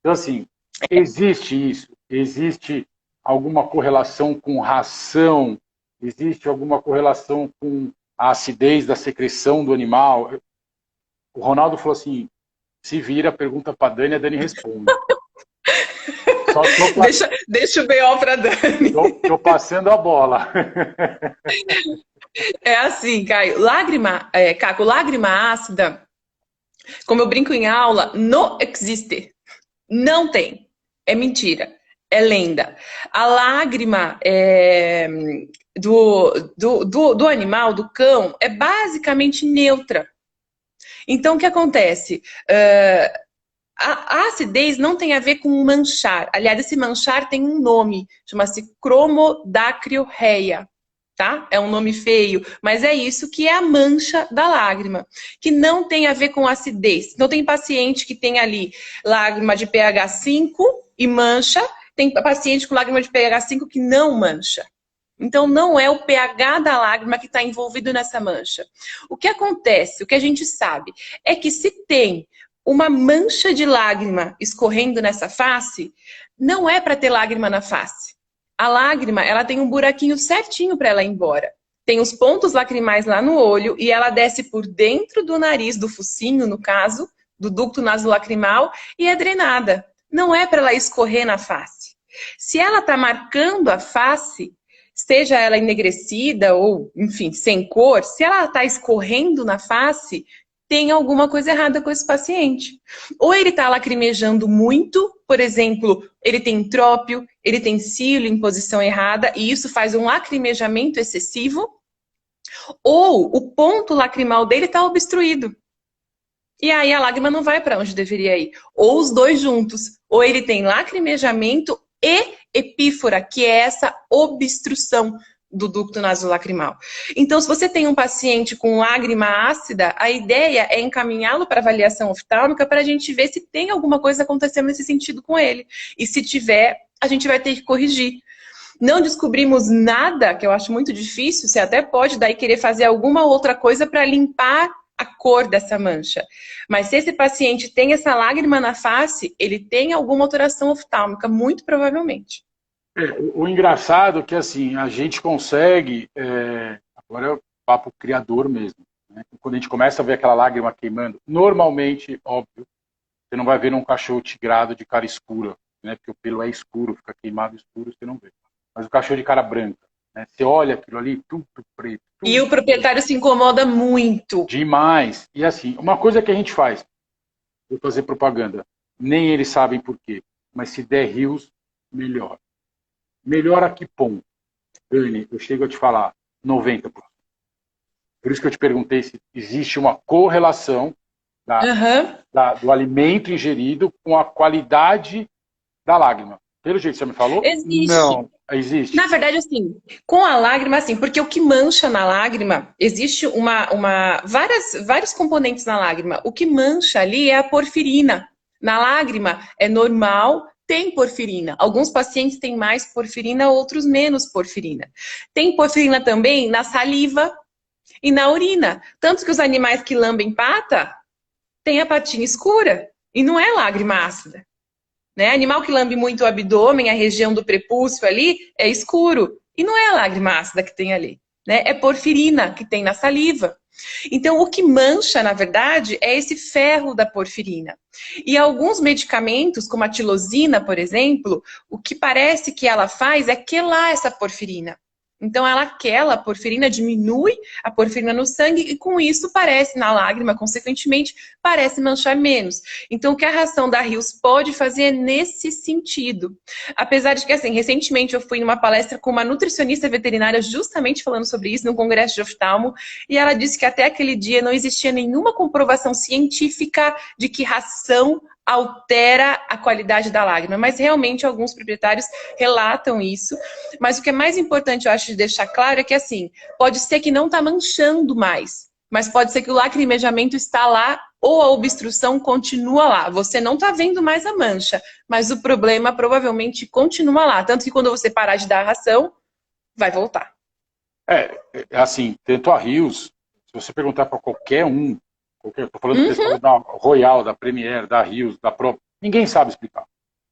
Então, assim, existe isso? Existe alguma correlação com ração? Existe alguma correlação com a acidez da secreção do animal? O Ronaldo falou assim, se vira, pergunta para a Dani responde. Deixa o BO para Dani. Tô passando a bola. É assim, Caio. Caco, lágrima ácida, como eu brinco em aula, não existe. Não tem. É mentira. É lenda. A lágrima do animal, do cão, é basicamente neutra. Então, o que acontece? A acidez não tem a ver com manchar. Aliás, esse manchar tem um nome, chama-se cromodacriorreia, tá? É um nome feio, mas é isso que é a mancha da lágrima, que não tem a ver com acidez. Não tem paciente que tem ali lágrima de pH 5 e mancha, tem paciente com lágrima de pH 5 que não mancha. Então, não é o pH da lágrima que está envolvido nessa mancha. O que acontece, o que a gente sabe, é que se tem uma mancha de lágrima escorrendo nessa face, não é para ter lágrima na face. A lágrima, ela tem um buraquinho certinho para ela ir embora. Tem os pontos lacrimais lá no olho e ela desce por dentro do nariz, do focinho, no caso, do ducto nasolacrimal, e é drenada. Não é para ela escorrer na face. Se ela está marcando a face, seja ela enegrecida ou, enfim, sem cor, se ela está escorrendo na face, tem alguma coisa errada com esse paciente. Ou ele está lacrimejando muito, por exemplo, ele tem trópio, ele tem cílio em posição errada, e isso faz um lacrimejamento excessivo, ou o ponto lacrimal dele está obstruído. E aí a lágrima não vai para onde deveria ir. Ou os dois juntos. Ou ele tem lacrimejamento e epífora, que é essa obstrução do ducto nasolacrimal. Então, se você tem um paciente com lágrima ácida, a ideia é encaminhá-lo para avaliação oftálmica para a gente ver se tem alguma coisa acontecendo nesse sentido com ele. E se tiver, a gente vai ter que corrigir. Não descobrimos nada, que eu acho muito difícil, você até pode daí querer fazer alguma outra coisa para limpar a cor dessa mancha. Mas se esse paciente tem essa lágrima na face, ele tem alguma alteração oftálmica, muito provavelmente. O engraçado é que, assim, a gente consegue, agora é o papo criador mesmo, né? Quando a gente começa a ver aquela lágrima queimando, normalmente, óbvio, você não vai ver num cachorro tigrado de cara escura, né? Porque o pelo é escuro, fica queimado escuro, você não vê. Mas o cachorro de cara branca, né? Você olha aquilo ali, tudo preto. E o proprietário se incomoda muito. Demais. E assim, uma coisa que a gente faz, vou fazer propaganda, nem eles sabem por quê, mas se der rios, melhor. Melhor a que ponto? Dani, eu chego a te falar 90%. Por isso que eu te perguntei se existe uma correlação do alimento ingerido com a qualidade da lágrima. Pelo jeito que você me falou? Existe. Não, existe. Na verdade, assim, com a lágrima, assim, porque o que mancha na lágrima, existe vários componentes na lágrima. O que mancha ali é a porfirina. Na lágrima é normal, tem porfirina. Alguns pacientes têm mais porfirina, outros menos porfirina. Tem porfirina também na saliva e na urina. Tanto que os animais que lambem pata têm a patinha escura e não é lágrima ácida. Né? Animal que lambe muito o abdômen, a região do prepúcio ali, é escuro. E não é a lágrima ácida que tem ali. Né? É porfirina que tem na saliva. Então, o que mancha, na verdade, é esse ferro da porfirina. E alguns medicamentos, como a tilosina, por exemplo, o que parece que ela faz é quelar essa porfirina. Então, aquela porfirina diminui a porfirina no sangue e com isso parece, na lágrima, consequentemente, parece manchar menos. Então, o que a ração da Rios pode fazer é nesse sentido. Apesar de que, assim, recentemente eu fui numa palestra com uma nutricionista veterinária justamente falando sobre isso, num congresso de oftalmo, e ela disse que até aquele dia não existia nenhuma comprovação científica de que ração altera a qualidade da lágrima, mas realmente alguns proprietários relatam isso. Mas o que é mais importante, eu acho, de deixar claro é que, assim, pode ser que não está manchando mais, mas pode ser que o lacrimejamento está lá ou a obstrução continua lá. Você não está vendo mais a mancha, mas o problema provavelmente continua lá. Tanto que quando você parar de dar a ração, vai voltar. Assim, tanto a Rios, se você perguntar para qualquer um, estou falando do pessoal da Royal, da Premier, da Rios, da Pro, ninguém sabe explicar.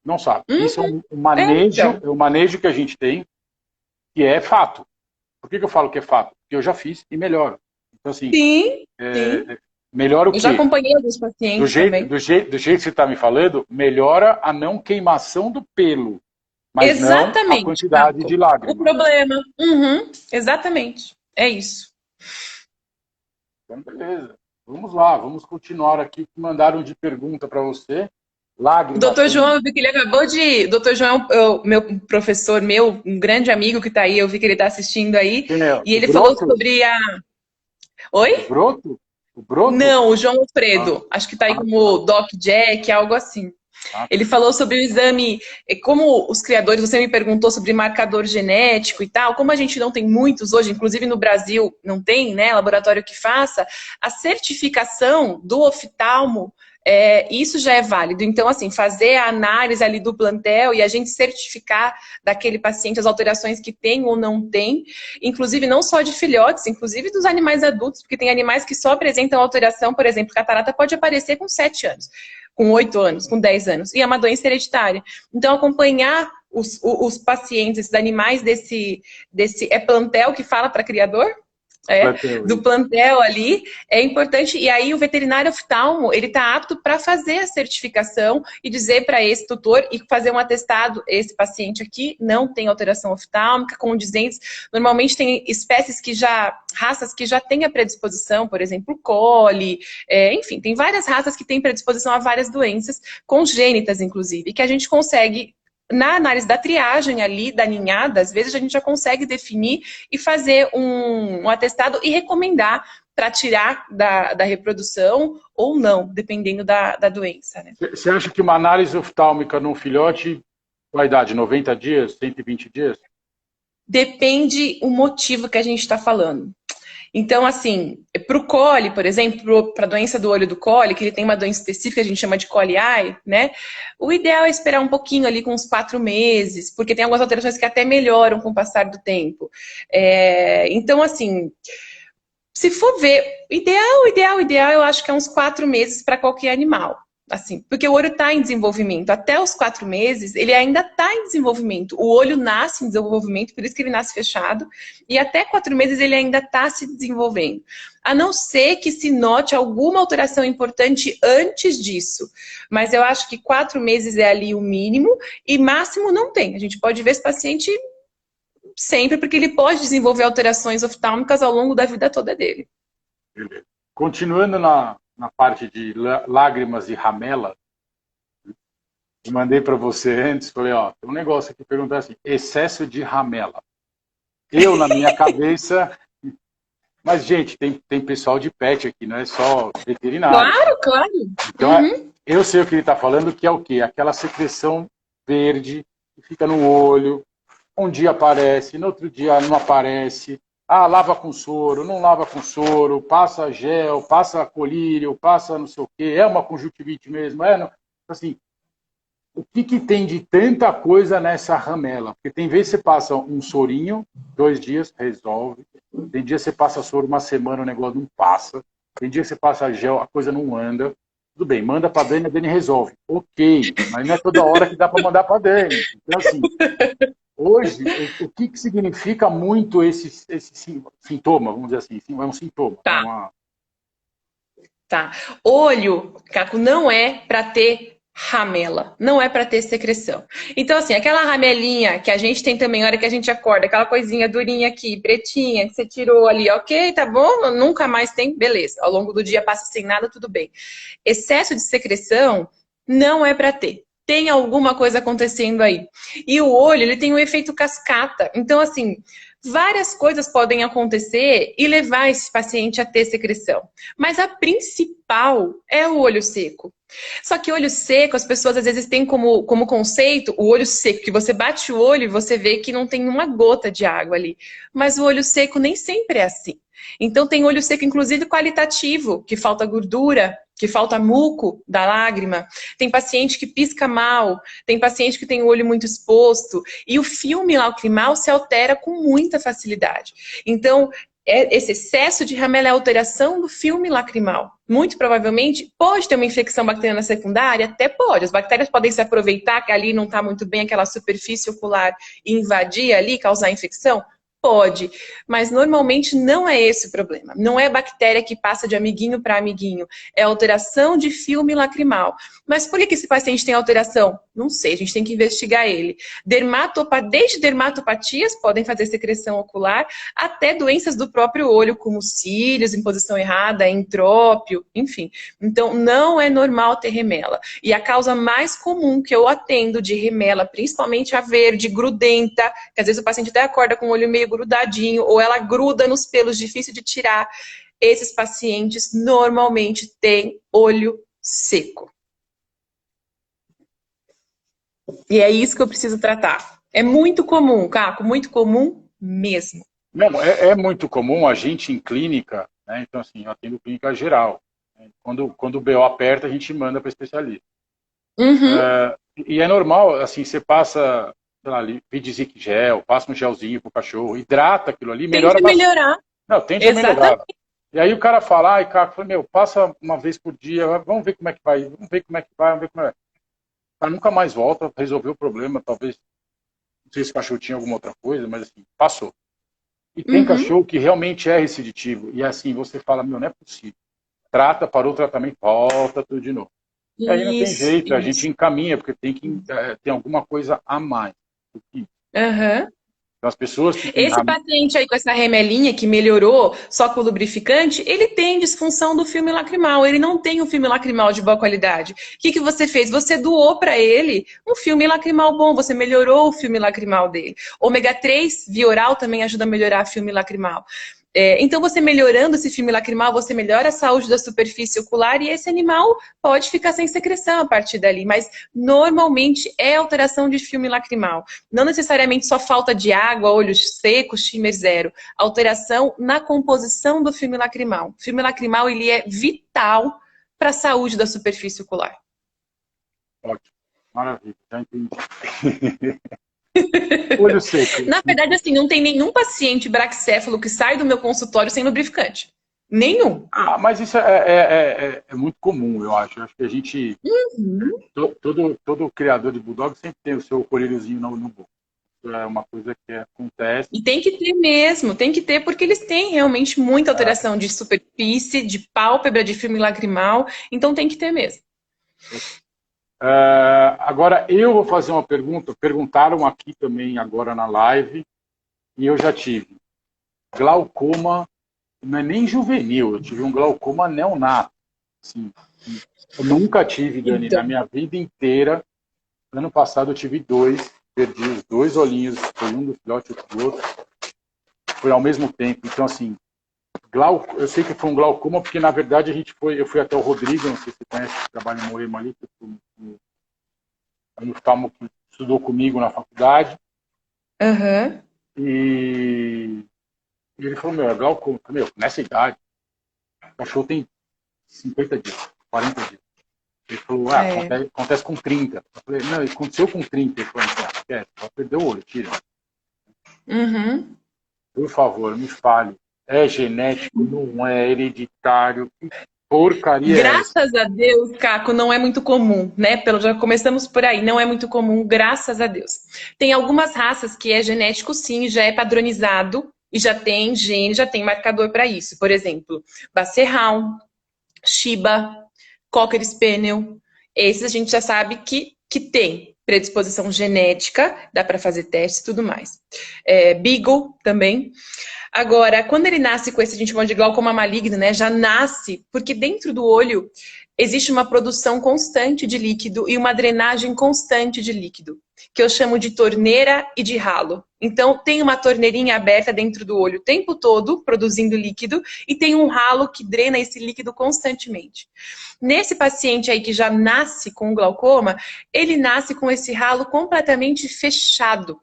Não sabe. Isso é um manejo, é um manejo que a gente tem, que é fato. Por que eu falo que é fato? Porque eu já fiz e melhoro. Então, assim, sim. melhora o quê? Eu já acompanhei alguns pacientes também. Do jeito que você está me falando, melhora a não queimação do pelo, mas exatamente, não a quantidade de lágrimas. O problema. Exatamente. É isso. Então, beleza. Vamos lá, vamos continuar aqui. Mandaram de pergunta para você. Lágrimas. Doutor João, eu vi que ele acabou de... Doutor João é o meu professor, um grande amigo que está aí, eu vi que ele está assistindo aí. Quem é? E ele falou sobre a... Oi? O Broto? O Broto? Não, o João Alfredo. Acho que está aí como Doc Jack, algo assim. Ele falou sobre o exame, como os criadores, você me perguntou sobre marcador genético e tal, como a gente não tem muitos hoje, inclusive no Brasil não tem, né, laboratório que faça, a certificação do oftalmo, isso já é válido. Então, assim, fazer a análise ali do plantel e a gente certificar daquele paciente as alterações que tem ou não tem, inclusive não só de filhotes, inclusive dos animais adultos, porque tem animais que só apresentam alteração, por exemplo, catarata pode aparecer com 7 anos. Com 8 anos, com 10 anos, e é uma doença hereditária. Então, acompanhar os pacientes, esses animais desse plantel que fala para criador? Do plantel ali, é importante. E aí o veterinário oftalmo, ele está apto para fazer a certificação e dizer para esse tutor e fazer um atestado, esse paciente aqui não tem alteração oftálmica, condizentes. Normalmente tem espécies raças que já têm a predisposição, por exemplo, coli, enfim, tem várias raças que têm predisposição a várias doenças, congênitas inclusive, que a gente consegue... Na análise da triagem ali, da ninhada, às vezes a gente já consegue definir e fazer um atestado e recomendar para tirar da reprodução ou não, dependendo da doença. Né? Você acha que uma análise oftálmica num filhote vai dar de 90 dias, 120 dias? Depende o motivo que a gente está falando. Então, assim, para o coli, por exemplo, para a doença do olho do coli, que ele tem uma doença específica, a gente chama de coli eye, né? O ideal é esperar um pouquinho ali com uns 4 meses, porque tem algumas alterações que até melhoram com o passar do tempo. Então, assim, se for ver, ideal, eu acho que é uns 4 meses para qualquer animal. Assim, porque o olho está em desenvolvimento. Até os 4 meses, ele ainda está em desenvolvimento. O olho nasce em desenvolvimento, por isso que ele nasce fechado. E até 4 meses ele ainda está se desenvolvendo. A não ser que se note alguma alteração importante antes disso. Mas eu acho que 4 meses é ali o mínimo e máximo não tem. A gente pode ver esse paciente sempre, porque ele pode desenvolver alterações oftálmicas ao longo da vida toda dele. Beleza. Continuando na parte de lágrimas e ramela, eu mandei para você antes, falei, tem um negócio aqui, perguntar assim, excesso de ramela. Eu, na minha cabeça... Mas, gente, tem pessoal de pet aqui, não é só veterinário. Claro. Então, eu sei o que ele está falando, que é o quê? Aquela secreção verde que fica no olho, um dia aparece, no outro dia não aparece. Lava com soro, não lava com soro, passa gel, passa colírio, passa não sei o quê, é uma conjuntivite mesmo, assim, o que tem de tanta coisa nessa ramela? Porque tem vezes que você passa um sorinho, 2 dias, resolve, tem dia que você passa soro 1 semana, o negócio não passa, tem dia que você passa gel, a coisa não anda, tudo bem, manda para a Dani resolve, ok, mas não é toda hora que dá para mandar para a Dani, então assim... Hoje, o que significa muito esse sintoma? Vamos dizer assim, é um sintoma. Tá. Olho, Caco, não é para ter ramela, não é para ter secreção. Então, assim, aquela ramelinha que a gente tem também na hora que a gente acorda, aquela coisinha durinha aqui, pretinha, que você tirou ali, ok, tá bom, nunca mais tem, beleza. Ao longo do dia passa sem nada, tudo bem. Excesso de secreção não é para ter. Tem alguma coisa acontecendo aí. E o olho, ele tem um efeito cascata. Então, assim, várias coisas podem acontecer e levar esse paciente a ter secreção. Mas a principal é o olho seco. Só que olho seco, as pessoas às vezes têm como conceito o olho seco, que você bate o olho e você vê que não tem uma gota de água ali. Mas o olho seco nem sempre é assim. Então tem olho seco, inclusive qualitativo, que falta gordura, que falta muco da lágrima. Tem paciente que pisca mal, tem paciente que tem o olho muito exposto. E o filme lacrimal se altera com muita facilidade. Então, esse excesso de ramela é a alteração do filme lacrimal. Muito provavelmente pode ter uma infecção bacteriana secundária? Até pode. As bactérias podem se aproveitar que ali não está muito bem aquela superfície ocular e invadir ali, causar infecção? Pode, mas normalmente não é esse o problema. Não é bactéria que passa de amiguinho para amiguinho. É alteração de filme lacrimal. Mas por que esse paciente tem alteração? Não sei, a gente tem que investigar ele. Desde dermatopatias podem fazer secreção ocular, até doenças do próprio olho, como cílios em posição errada, entrópio, enfim. Então, não é normal ter remela. E a causa mais comum que eu atendo de remela, principalmente a verde, grudenta, que às vezes o paciente até acorda com o olho meio grudadinho, ou ela gruda nos pelos, difícil de tirar. Esses pacientes normalmente têm olho seco. E é isso que eu preciso tratar. É muito comum, Caco, muito comum mesmo. Não, é muito comum a gente em clínica, né? Então, assim, eu atendo clínica geral. Né? Quando o BO aperta, a gente manda para especialista. Uhum. E é normal, assim, você passa, sei lá, Vidizic gel, passa um gelzinho pro cachorro, hidrata aquilo ali, melhora Tente melhorar. Não, tende a melhorar. E aí o cara fala, ai, Caco, meu, passa uma vez por dia, vamos ver como é que vai, vamos ver como é que vai. O cara nunca mais volta, resolveu o problema, talvez, não sei se o cachorro tinha alguma outra coisa, mas assim, passou. E tem cachorro que realmente é reciditivo, e assim, você fala, meu, não é possível. Trata, parou o tratamento, volta tudo de novo. E aí não tem jeito, a gente encaminha, porque tem alguma coisa a mais. Uhum. Então, as pessoas que Esse paciente aí com essa remelinha que melhorou só com o lubrificante, ele tem disfunção do filme lacrimal, ele não tem um filme lacrimal de boa qualidade. O que você fez? Você doou para ele um filme lacrimal bom, você melhorou o filme lacrimal dele. Ômega 3 via oral também ajuda a melhorar o filme lacrimal. Então, você melhorando esse filme lacrimal, você melhora a saúde da superfície ocular e esse animal pode ficar sem secreção a partir dali. Mas, normalmente, é alteração de filme lacrimal. Não necessariamente só falta de água, olhos secos, shimmer zero. Alteração na composição do filme lacrimal. O filme lacrimal, ele é vital para a saúde da superfície ocular. Ótimo. Maravilha, já entendi. Olho seco. Na verdade, assim, não tem nenhum paciente braxéfalo que sai do meu consultório sem lubrificante. Nenhum. Mas isso é muito comum, eu acho. Eu acho que a gente... Todo criador de bulldog sempre tem o seu colíriozinho no bolso. Isso é uma coisa que acontece. E tem que ter mesmo, tem que ter, porque eles têm realmente muita alteração de superfície, de pálpebra, de filme lacrimal. Então tem que ter mesmo. Agora, eu vou fazer uma pergunta. Perguntaram aqui também agora na live, e eu já tive. Glaucoma, não é nem juvenil, eu tive um glaucoma neonato. Assim, eu nunca tive, Dani, na minha vida inteira. Ano passado eu tive 2, perdi os 2 olhinhos, foi um do filhote e outro do outro. Foi ao mesmo tempo. Então, assim, eu sei que foi um glaucoma, porque na verdade eu fui até o Rodrigo, não sei se você conhece, que trabalha em Moema ali, um oftalmo que estudou comigo na faculdade. E ele falou, meu, é glaucoma. Meu, nessa idade, o cachorro tem 50 dias, 40 dias. Ele falou, acontece com 30. Eu falei, não, aconteceu com 30. Ele falou, esquece, vai perder o olho, tira. Por favor, me fale. É genético, não é hereditário. Que porcaria Graças a Deus, Caco, não é muito comum, né? Já começamos por aí, não é muito comum, graças a Deus. Tem algumas raças que é genético sim, já é padronizado e já tem gene, já tem marcador para isso. Por exemplo, Basset Hound, Shiba, Cocker Spaniel. Esses a gente já sabe que tem predisposição genética, dá para fazer testes e tudo mais. Beagle também. Agora, quando ele nasce com esse, a gente chama de glaucoma maligno, né? Já nasce, porque dentro do olho existe uma produção constante de líquido e uma drenagem constante de líquido, que eu chamo de torneira e de ralo. Então, tem uma torneirinha aberta dentro do olho o tempo todo, produzindo líquido, e tem um ralo que drena esse líquido constantemente. Nesse paciente aí que já nasce com glaucoma, ele nasce com esse ralo completamente fechado.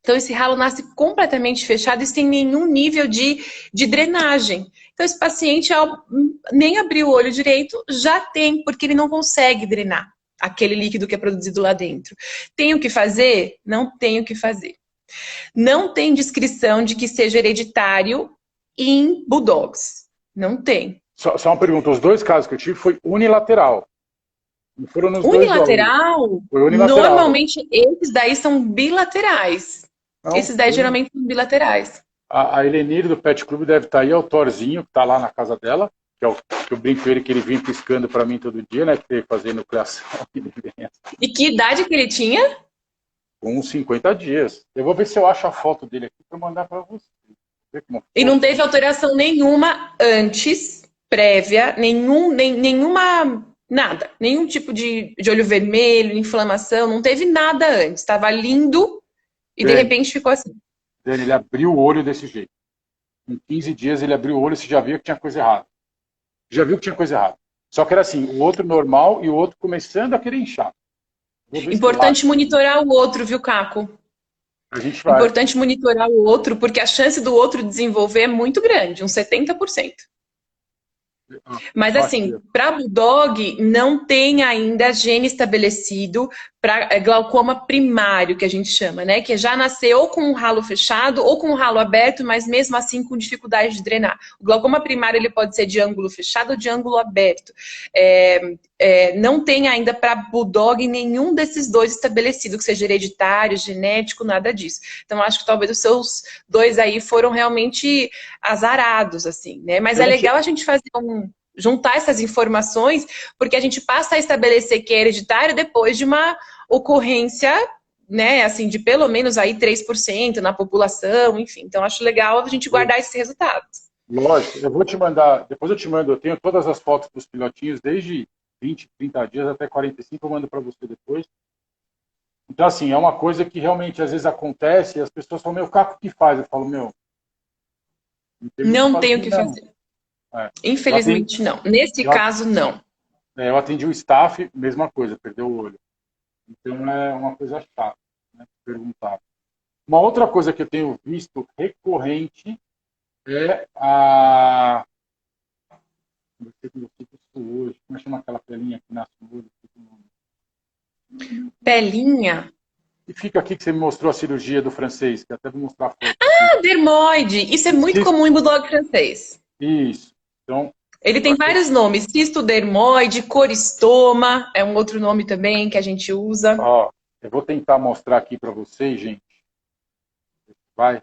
Então, esse ralo nasce completamente fechado e sem nenhum nível de drenagem. Então, esse paciente, ao nem abrir o olho direito, já tem, porque ele não consegue drenar aquele líquido que é produzido lá dentro. Tem o que fazer? Não tem o que fazer. Não tem descrição de que seja hereditário em bulldogs. Não tem. Só uma pergunta, os 2 casos que eu tive foi unilateral. Não foram nos Unilateral? 2 foi unilateral. Normalmente, esses daí são bilaterais. Não, esses daí geralmente são bilaterais. A Helenir do Pet Club deve estar aí, é o Thorzinho, que está lá na casa dela, que é o que eu brinco com ele, que ele vinha piscando para mim todo dia, né? Que teve que fazer nucleação. E que idade que ele tinha? Com uns 50 dias. Eu vou ver se eu acho a foto dele aqui para mandar para você. E não teve alteração nenhuma antes, prévia, nenhuma, nada. Nenhum tipo de olho vermelho, inflamação, não teve nada antes. Estava lindo e de repente ficou assim. Ele abriu o olho desse jeito. Em 15 dias ele abriu o olho e você já viu que tinha coisa errada. Já viu que tinha coisa errada. Só que era assim, o outro normal e o outro começando a querer inchar. Importante monitorar o outro, viu, Caco? A gente vai. Importante monitorar o outro, porque a chance do outro desenvolver é muito grande, uns 70%. Mas assim, para Bulldog não tem ainda gene estabelecido para glaucoma primário, que a gente chama, né? Que já nasceu ou com um ralo fechado ou com um ralo aberto, mas mesmo assim com dificuldade de drenar. O glaucoma primário ele pode ser de ângulo fechado ou de ângulo aberto. Não tem ainda para Bulldog nenhum desses 2 estabelecido, que seja hereditário, genético, nada disso. Então acho que talvez os seus 2 aí foram realmente azarados, assim, né? Mas é legal a gente fazer juntar essas informações, porque a gente passa a estabelecer que é hereditário depois de uma ocorrência, né, assim, de pelo menos aí 3% na população, enfim. Então, acho legal a gente guardar esses resultados. Lógico, eu vou te mandar, depois eu te mando, eu tenho todas as fotos dos filhotinhos, desde 20, 30 dias até 45, eu mando para você depois. Então, assim, é uma coisa que realmente às vezes acontece e as pessoas falam, meu, Caco, o que faz? Eu falo, meu... Não tem o que fazer. Infelizmente, não. Nesse caso, não. Eu atendi o staff, mesma coisa, perdeu o olho. Então, é uma coisa chata, né, perguntar. Uma outra coisa que eu tenho visto recorrente é a... Como é que chama aquela pelinha que nasce no olho? Pelinha? E fica aqui que você me mostrou a cirurgia do francês, que até vou mostrar a foto. Ah, dermoide! Isso é muito comum em bulldog francês. Isso. Então, ele tem vários nomes. Cistodermoide, coristoma, é um outro nome também que a gente usa. Ó, eu vou tentar mostrar aqui para vocês, gente. Vai.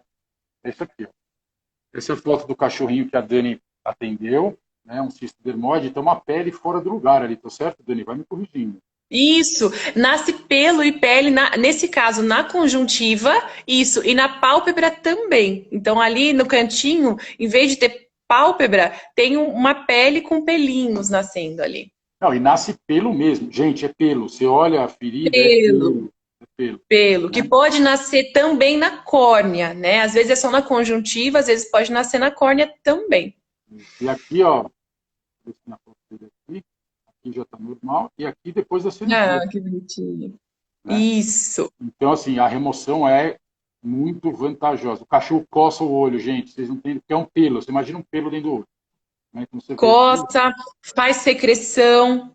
É isso aqui, ó. Essa é a foto do cachorrinho que a Dani atendeu, né? Um cistodermoide. Então, uma pele fora do lugar ali, tá certo, Dani? Vai me corrigindo. Isso, nasce pelo e pele, nesse caso, na conjuntiva, isso, e na pálpebra também. Então, ali no cantinho, em vez de ter pálpebra, tem uma pele com pelinhos nascendo ali. Não, e nasce pelo mesmo. Gente, é pelo. Você olha a ferida, pelo. É pelo. Pelo, que pode nascer também na córnea, né? Às vezes é só na conjuntiva, às vezes pode nascer na córnea também. E aqui, ó, aqui já está normal, e aqui depois da cirurgia. Ah, que bonitinho. Né? Isso. Então, assim, a remoção é muito vantajosa. O cachorro coça o olho, gente. Vocês não têm, porque é um pelo. Você imagina um pelo dentro do olho. Né? Então, você coça, faz secreção,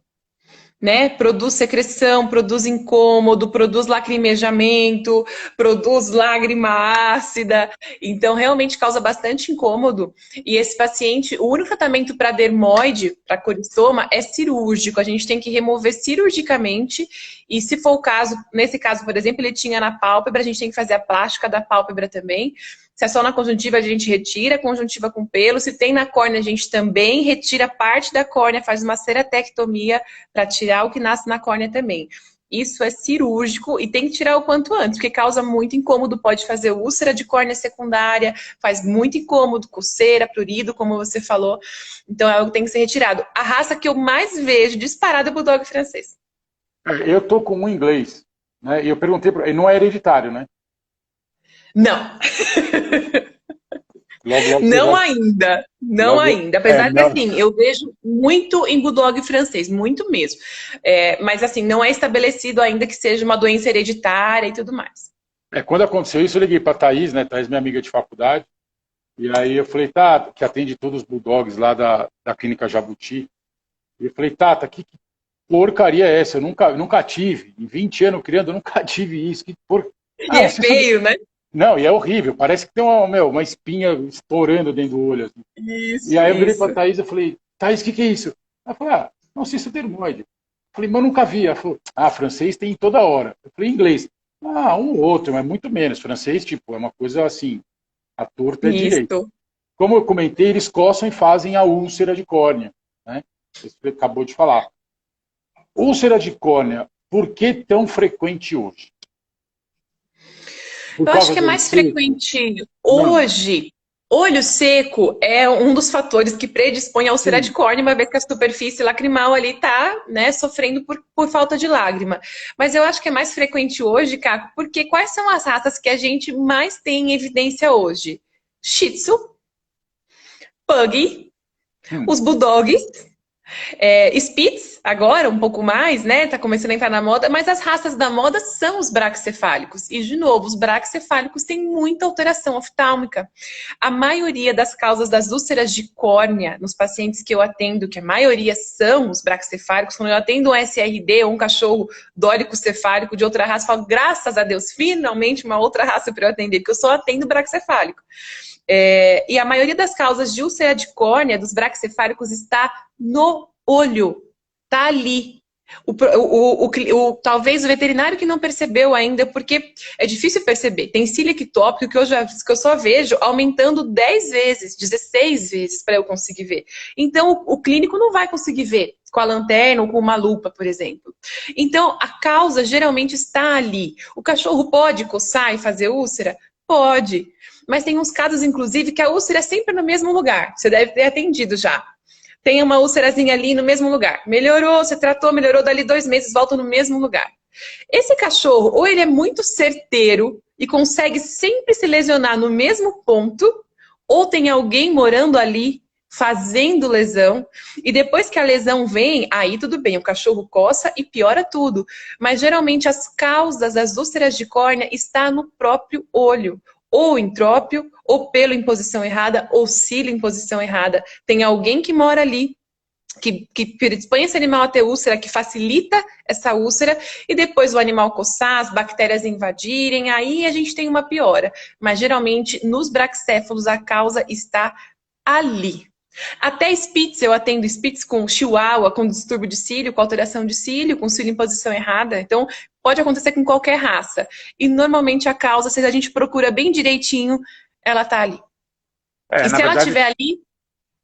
né? Produz secreção, produz incômodo, produz lacrimejamento, produz lágrima ácida. Então, realmente causa bastante incômodo. E esse paciente, o único tratamento para dermoide, para coristoma, é cirúrgico. A gente tem que remover cirurgicamente. E se for o caso, nesse caso, por exemplo, ele tinha na pálpebra, a gente tem que fazer a plástica da pálpebra também. Se é só na conjuntiva, a gente retira a conjuntiva com pelo. Se tem na córnea, a gente também retira parte da córnea, faz uma ceratectomia para tirar o que nasce na córnea também. Isso é cirúrgico e tem que tirar o quanto antes, porque causa muito incômodo, pode fazer úlcera de córnea secundária, faz muito incômodo, coceira, prurido, como você falou. Então é algo que tem que ser retirado. A raça que eu mais vejo disparada é o Bulldog francês. Eu tô com um inglês, né? E eu perguntei, ele não é hereditário, né? Não. Logo, Não ainda, não ainda. Apesar que, assim, eu vejo muito em Bulldog francês, muito mesmo. Mas, assim, não é estabelecido ainda que seja uma doença hereditária e tudo mais. Quando aconteceu isso, eu liguei para a Thaís, né? Thaís, minha amiga de faculdade. E aí eu falei, Tata, que atende todos os Bulldogs lá da clínica Jabuti. E eu falei, Tata, que porcaria é essa? Eu nunca tive. Em 20 anos criando, eu nunca tive isso. E é feio, né? Não, e é horrível. Parece que tem uma espinha estourando dentro do olho. Assim. Isso, e aí eu virei para a Thaís e falei, Thaís, o que é isso? Ela falou, não sei se é dermoide. Eu falei, mas eu nunca vi. Ela falou, francês tem toda hora. Eu falei, inglês. Um ou outro, mas muito menos. Francês, tipo, é uma coisa assim, a torta é direito. Como eu comentei, eles coçam e fazem a úlcera de córnea. Né? Você acabou de falar. Úlcera de córnea, por que tão frequente hoje? Eu acho que é mais frequente hoje. Olho seco é um dos fatores que predispõe à úlcera de córnea, uma vez que a superfície lacrimal ali está, né, sofrendo por falta de lágrima. Mas eu acho que é mais frequente hoje, Caco, porque quais são as raças que a gente mais tem em evidência hoje? Shih Tzu, Pug, os Bulldogs, Spitz, agora um pouco mais, né? Tá começando a entrar na moda, mas as raças da moda são os braquicefálicos. E, de novo, os braquicefálicos têm muita alteração oftálmica. A maioria das causas das úlceras de córnea nos pacientes que eu atendo, que a maioria são os braquicefálicos, quando eu atendo um SRD ou um cachorro dórico-cefálico de outra raça, eu falo, graças a Deus, finalmente uma outra raça para eu atender, porque eu só atendo braquicefálico. E a maioria das causas de úlcera de córnea dos braquicefálicos está no olho, está ali. Talvez o veterinário que não percebeu ainda, porque é difícil perceber. Tem cílio ectópico que eu só vejo aumentando 10 vezes, 16 vezes para eu conseguir ver. Então, o clínico não vai conseguir ver com a lanterna ou com uma lupa, por exemplo. Então, a causa geralmente está ali. O cachorro pode coçar e fazer úlcera? Pode. Mas tem uns casos, inclusive, que a úlcera é sempre no mesmo lugar. Você deve ter atendido já. Tem uma úlcerazinha ali no mesmo lugar. Melhorou, você tratou, melhorou, dali 2 meses, volta no mesmo lugar. Esse cachorro, ou ele é muito certeiro e consegue sempre se lesionar no mesmo ponto, ou tem alguém morando ali, fazendo lesão, e depois que a lesão vem, aí tudo bem, o cachorro coça e piora tudo. Mas geralmente as causas das úlceras de córnea estão no próprio olho. Ou entrópio, ou pelo em posição errada, ou cílio em posição errada. Tem alguém que mora ali, que predispõe esse animal a ter úlcera, que facilita essa úlcera, e depois o animal coçar, as bactérias invadirem, aí a gente tem uma piora. Mas geralmente nos braquicéfalos a causa está ali. Até Spitz, eu atendo Spitz com chihuahua, com distúrbio de cílio, com alteração de cílio, com cílio em posição errada. Então, pode acontecer com qualquer raça. E normalmente a causa, se a gente procura bem direitinho, ela tá ali. E se ela estiver ali,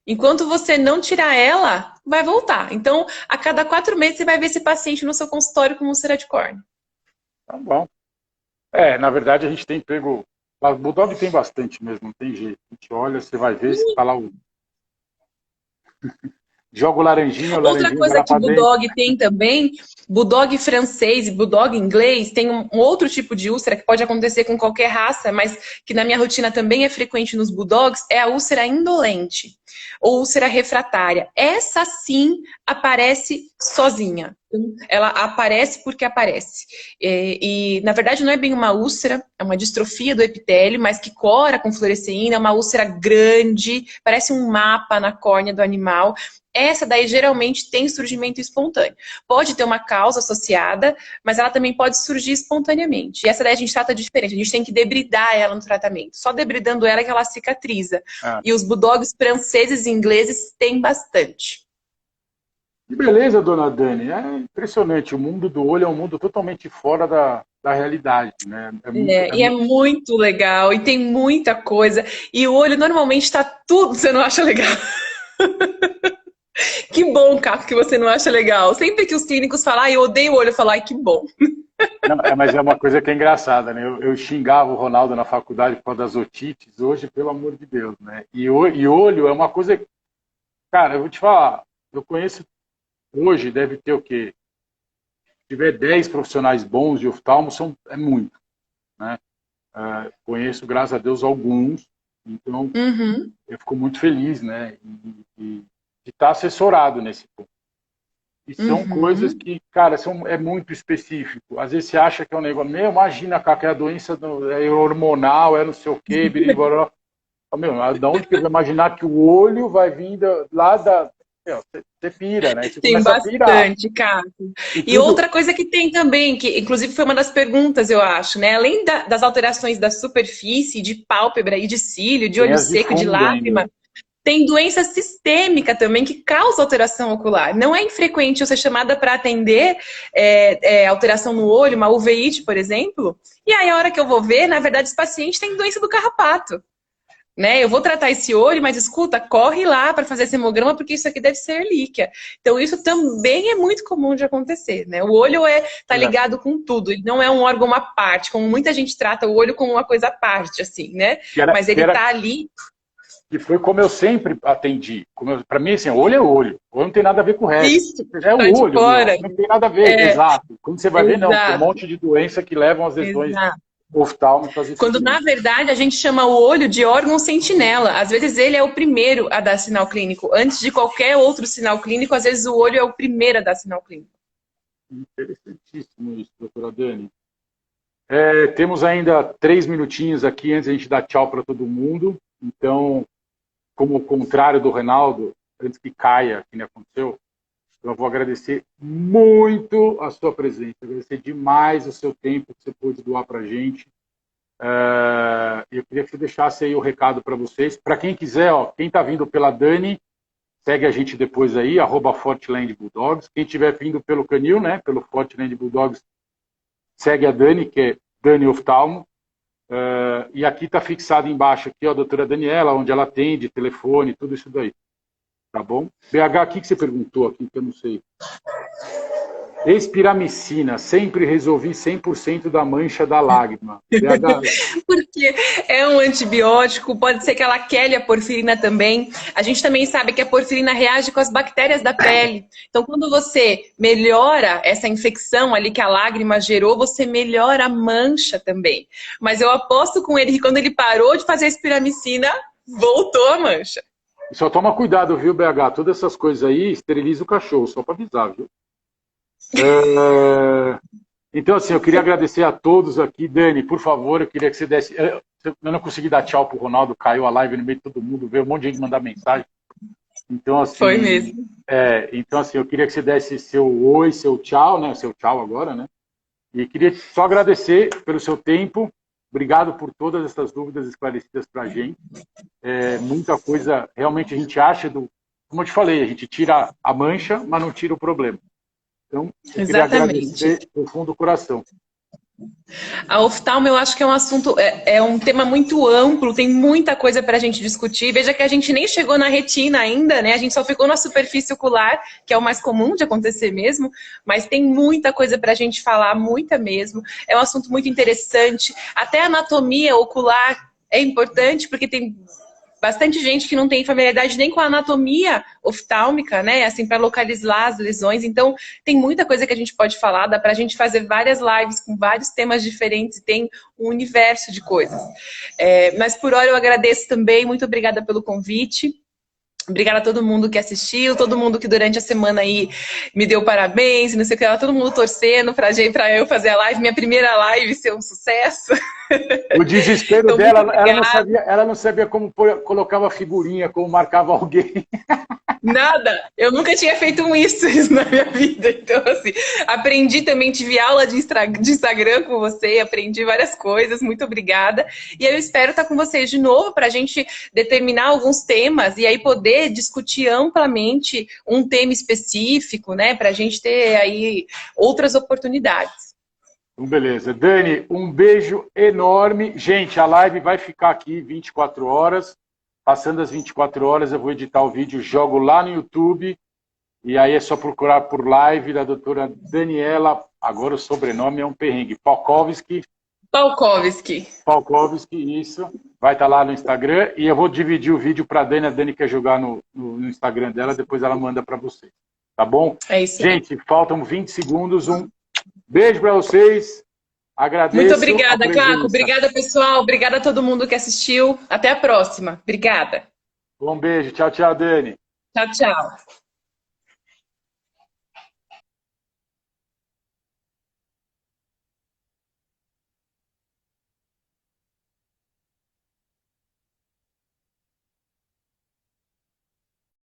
enquanto você não tirar ela, vai voltar. Então, a cada 4 meses você vai ver esse paciente no seu consultório com úlcera de córnea. Tá bom. Na verdade a gente tem pego... O Bulldog tem bastante mesmo, não tem jeito. A gente olha, você vai ver, se tá lá o... Joga o laranjinha, Outra coisa que o Bulldog tem também, Bulldog francês e Bulldog inglês, tem um outro tipo de úlcera que pode acontecer com qualquer raça, mas que na minha rotina também é frequente nos Bulldogs, é a úlcera indolente, ou úlcera refratária. Essa sim aparece sozinha. Ela aparece porque aparece. E na verdade não é bem uma úlcera, é uma distrofia do epitélio, mas que cora com fluoresceína, é uma úlcera grande, parece um mapa na córnea do animal. Essa daí geralmente tem surgimento espontâneo. Pode ter uma causa associada, mas ela também pode surgir espontaneamente. E essa daí a gente trata diferente, a gente tem que debridar ela no tratamento. Só debridando ela que ela cicatriza. E os Bulldogs franceses e ingleses têm bastante. Que beleza, dona Dani. É impressionante. O mundo do olho é um mundo totalmente fora da realidade, né? E é muito legal, e tem muita coisa. E o olho normalmente está tudo, você não acha legal? Que bom, Caco, que você não acha legal. Sempre que os clínicos falam, eu odeio o olho, eu falo, ai, que bom. Não, mas é uma coisa que é engraçada, né? Eu xingava o Ronaldo na faculdade por causa das otites, hoje, pelo amor de Deus, né? E olho é uma coisa. Cara, eu vou te falar, eu conheço hoje, deve ter o quê? Se tiver 10 profissionais bons de oftalmo, é muito, né? Conheço, graças a Deus, alguns, então eu fico muito feliz, né? De estar assessorado nesse ponto. E são coisas que, cara, é muito específico. Às vezes você acha que é um negócio, imagina, cara, que a doença é hormonal, é não sei o quê, biriboró. Da onde que eu vou imaginar que o olho vai vir lá da... Você pira, né? Você Tem começa a pirar. bastante, Caco. E outra coisa que tem também, que inclusive foi uma das perguntas, eu acho, né? Além das alterações da superfície, de pálpebra e de cílio, de olho seco, de lágrima, ainda. Tem doença sistêmica também que causa alteração ocular. Não é infrequente eu ser chamada para atender alteração no olho, uma uveíte, por exemplo, e aí a hora que eu vou ver, na verdade, esse paciente tem doença do carrapato. Né? Eu vou tratar esse olho, mas escuta, corre lá para fazer esse hemograma, porque isso aqui deve ser erlíquia. Então, isso também é muito comum de acontecer, né? O olho tá ligado com tudo, ele não é um órgão à parte, como muita gente trata o olho como uma coisa à parte, assim, né? Mas ele tá ali. E foi como eu sempre atendi. Para mim, assim, olho é olho. Olho não tem nada a ver com o resto. Isso, é o olho, não tem nada a ver, exato. Quando você vai ver, não, tem um monte de doença que levam às lesões oftálmicas. Quando, na verdade, a gente chama o olho de órgão sentinela. Às vezes ele é o primeiro a dar sinal clínico. Antes de qualquer outro sinal clínico, às vezes o olho é o primeiro a dar sinal clínico. Interessantíssimo isso, doutora Dani. Temos ainda 3 minutinhos aqui antes de a gente dar tchau para todo mundo. Então, como o contrário do Reinaldo, antes que caia, que nem aconteceu, eu vou agradecer muito a sua presença, agradecer demais o seu tempo que você pôde doar para a gente. Eu queria que você deixasse aí o recado para vocês. Para quem quiser, quem está vindo pela Dani, segue a gente depois aí, @Fortland Bulldogs. Quem estiver vindo pelo Canil, né, pelo Fortland Bulldogs, segue a Dani, que é Dani Oftalmo. E aqui está fixado embaixo aqui, a doutora Daniela, onde ela atende, telefone, tudo isso daí. Tá bom? BH, o que você perguntou aqui, que eu não sei? Espiramicina, sempre resolvi 100% da mancha da lágrima. BH... Porque é um antibiótico, pode ser que ela quele a porfirina também. A gente também sabe que a porfirina reage com as bactérias da pele. Então, quando você melhora essa infecção ali que a lágrima gerou, você melhora a mancha também. Mas eu aposto com ele que quando ele parou de fazer a espiramicina, voltou a mancha. Só toma cuidado, viu, BH? Todas essas coisas aí, esteriliza o cachorro, só para avisar, viu? Então, assim, eu queria agradecer a todos aqui. Dani, por favor, eu queria que você desse... Eu não consegui dar tchau pro Ronaldo, caiu a live no meio de todo mundo, veio um monte de gente mandar mensagem. Então, assim... Foi mesmo. Então, assim, eu queria que você desse seu oi, seu tchau, né? Seu tchau agora, né? E queria só agradecer pelo seu tempo. Obrigado por todas essas dúvidas esclarecidas para a gente. Muita coisa, realmente, a gente acha como eu te falei, a gente tira a mancha, mas não tira o problema. Então, eu queria agradecer do fundo do coração. A oftalmo, eu acho que é um assunto, é um tema muito amplo, tem muita coisa para a gente discutir. Veja que a gente nem chegou na retina ainda, né? A gente só ficou na superfície ocular, que é o mais comum de acontecer mesmo, mas tem muita coisa para a gente falar, muita mesmo. É um assunto muito interessante. Até a anatomia ocular é importante, porque tem bastante gente que não tem familiaridade nem com a anatomia oftálmica, né? Assim, para localizar as lesões. Então, tem muita coisa que a gente pode falar, dá para a gente fazer várias lives com vários temas diferentes, tem um universo de coisas. Mas por hora eu agradeço também, muito obrigada pelo convite. Obrigada a todo mundo que assistiu, todo mundo que durante a semana aí me deu parabéns, não sei o que, todo mundo torcendo para eu fazer a live, minha primeira live ser um sucesso. O desespero Então, muito dela, obrigada. ela não sabia como colocava figurinha, como marcava alguém. Nada, eu nunca tinha feito um isso na minha vida. Então, assim, aprendi também, tive aula de Instagram com você, aprendi várias coisas, muito obrigada. E eu espero estar com vocês de novo para a gente determinar alguns temas e aí poder discutir amplamente um tema específico, né? Para a gente ter aí outras oportunidades. Então, beleza. Dani, um beijo enorme. Gente, a live vai ficar aqui 24 horas. Passando as 24 horas, eu vou editar o vídeo, jogo lá no YouTube. E aí é só procurar por live da doutora Daniela. Agora o sobrenome é um perrengue. Palkowski. Palkowski, isso. Vai estar lá no Instagram. E eu vou dividir o vídeo para a Dani. A Dani quer jogar no Instagram dela, depois ela manda para vocês. Tá bom? É isso aí. Gente, faltam 20 segundos. Um beijo para vocês. Muito Agradeço a obrigada, Caco. presença. Obrigada, pessoal. Obrigada a todo mundo que assistiu. Até a próxima. Obrigada. Um beijo. Tchau, tchau, Dani. Tchau, tchau.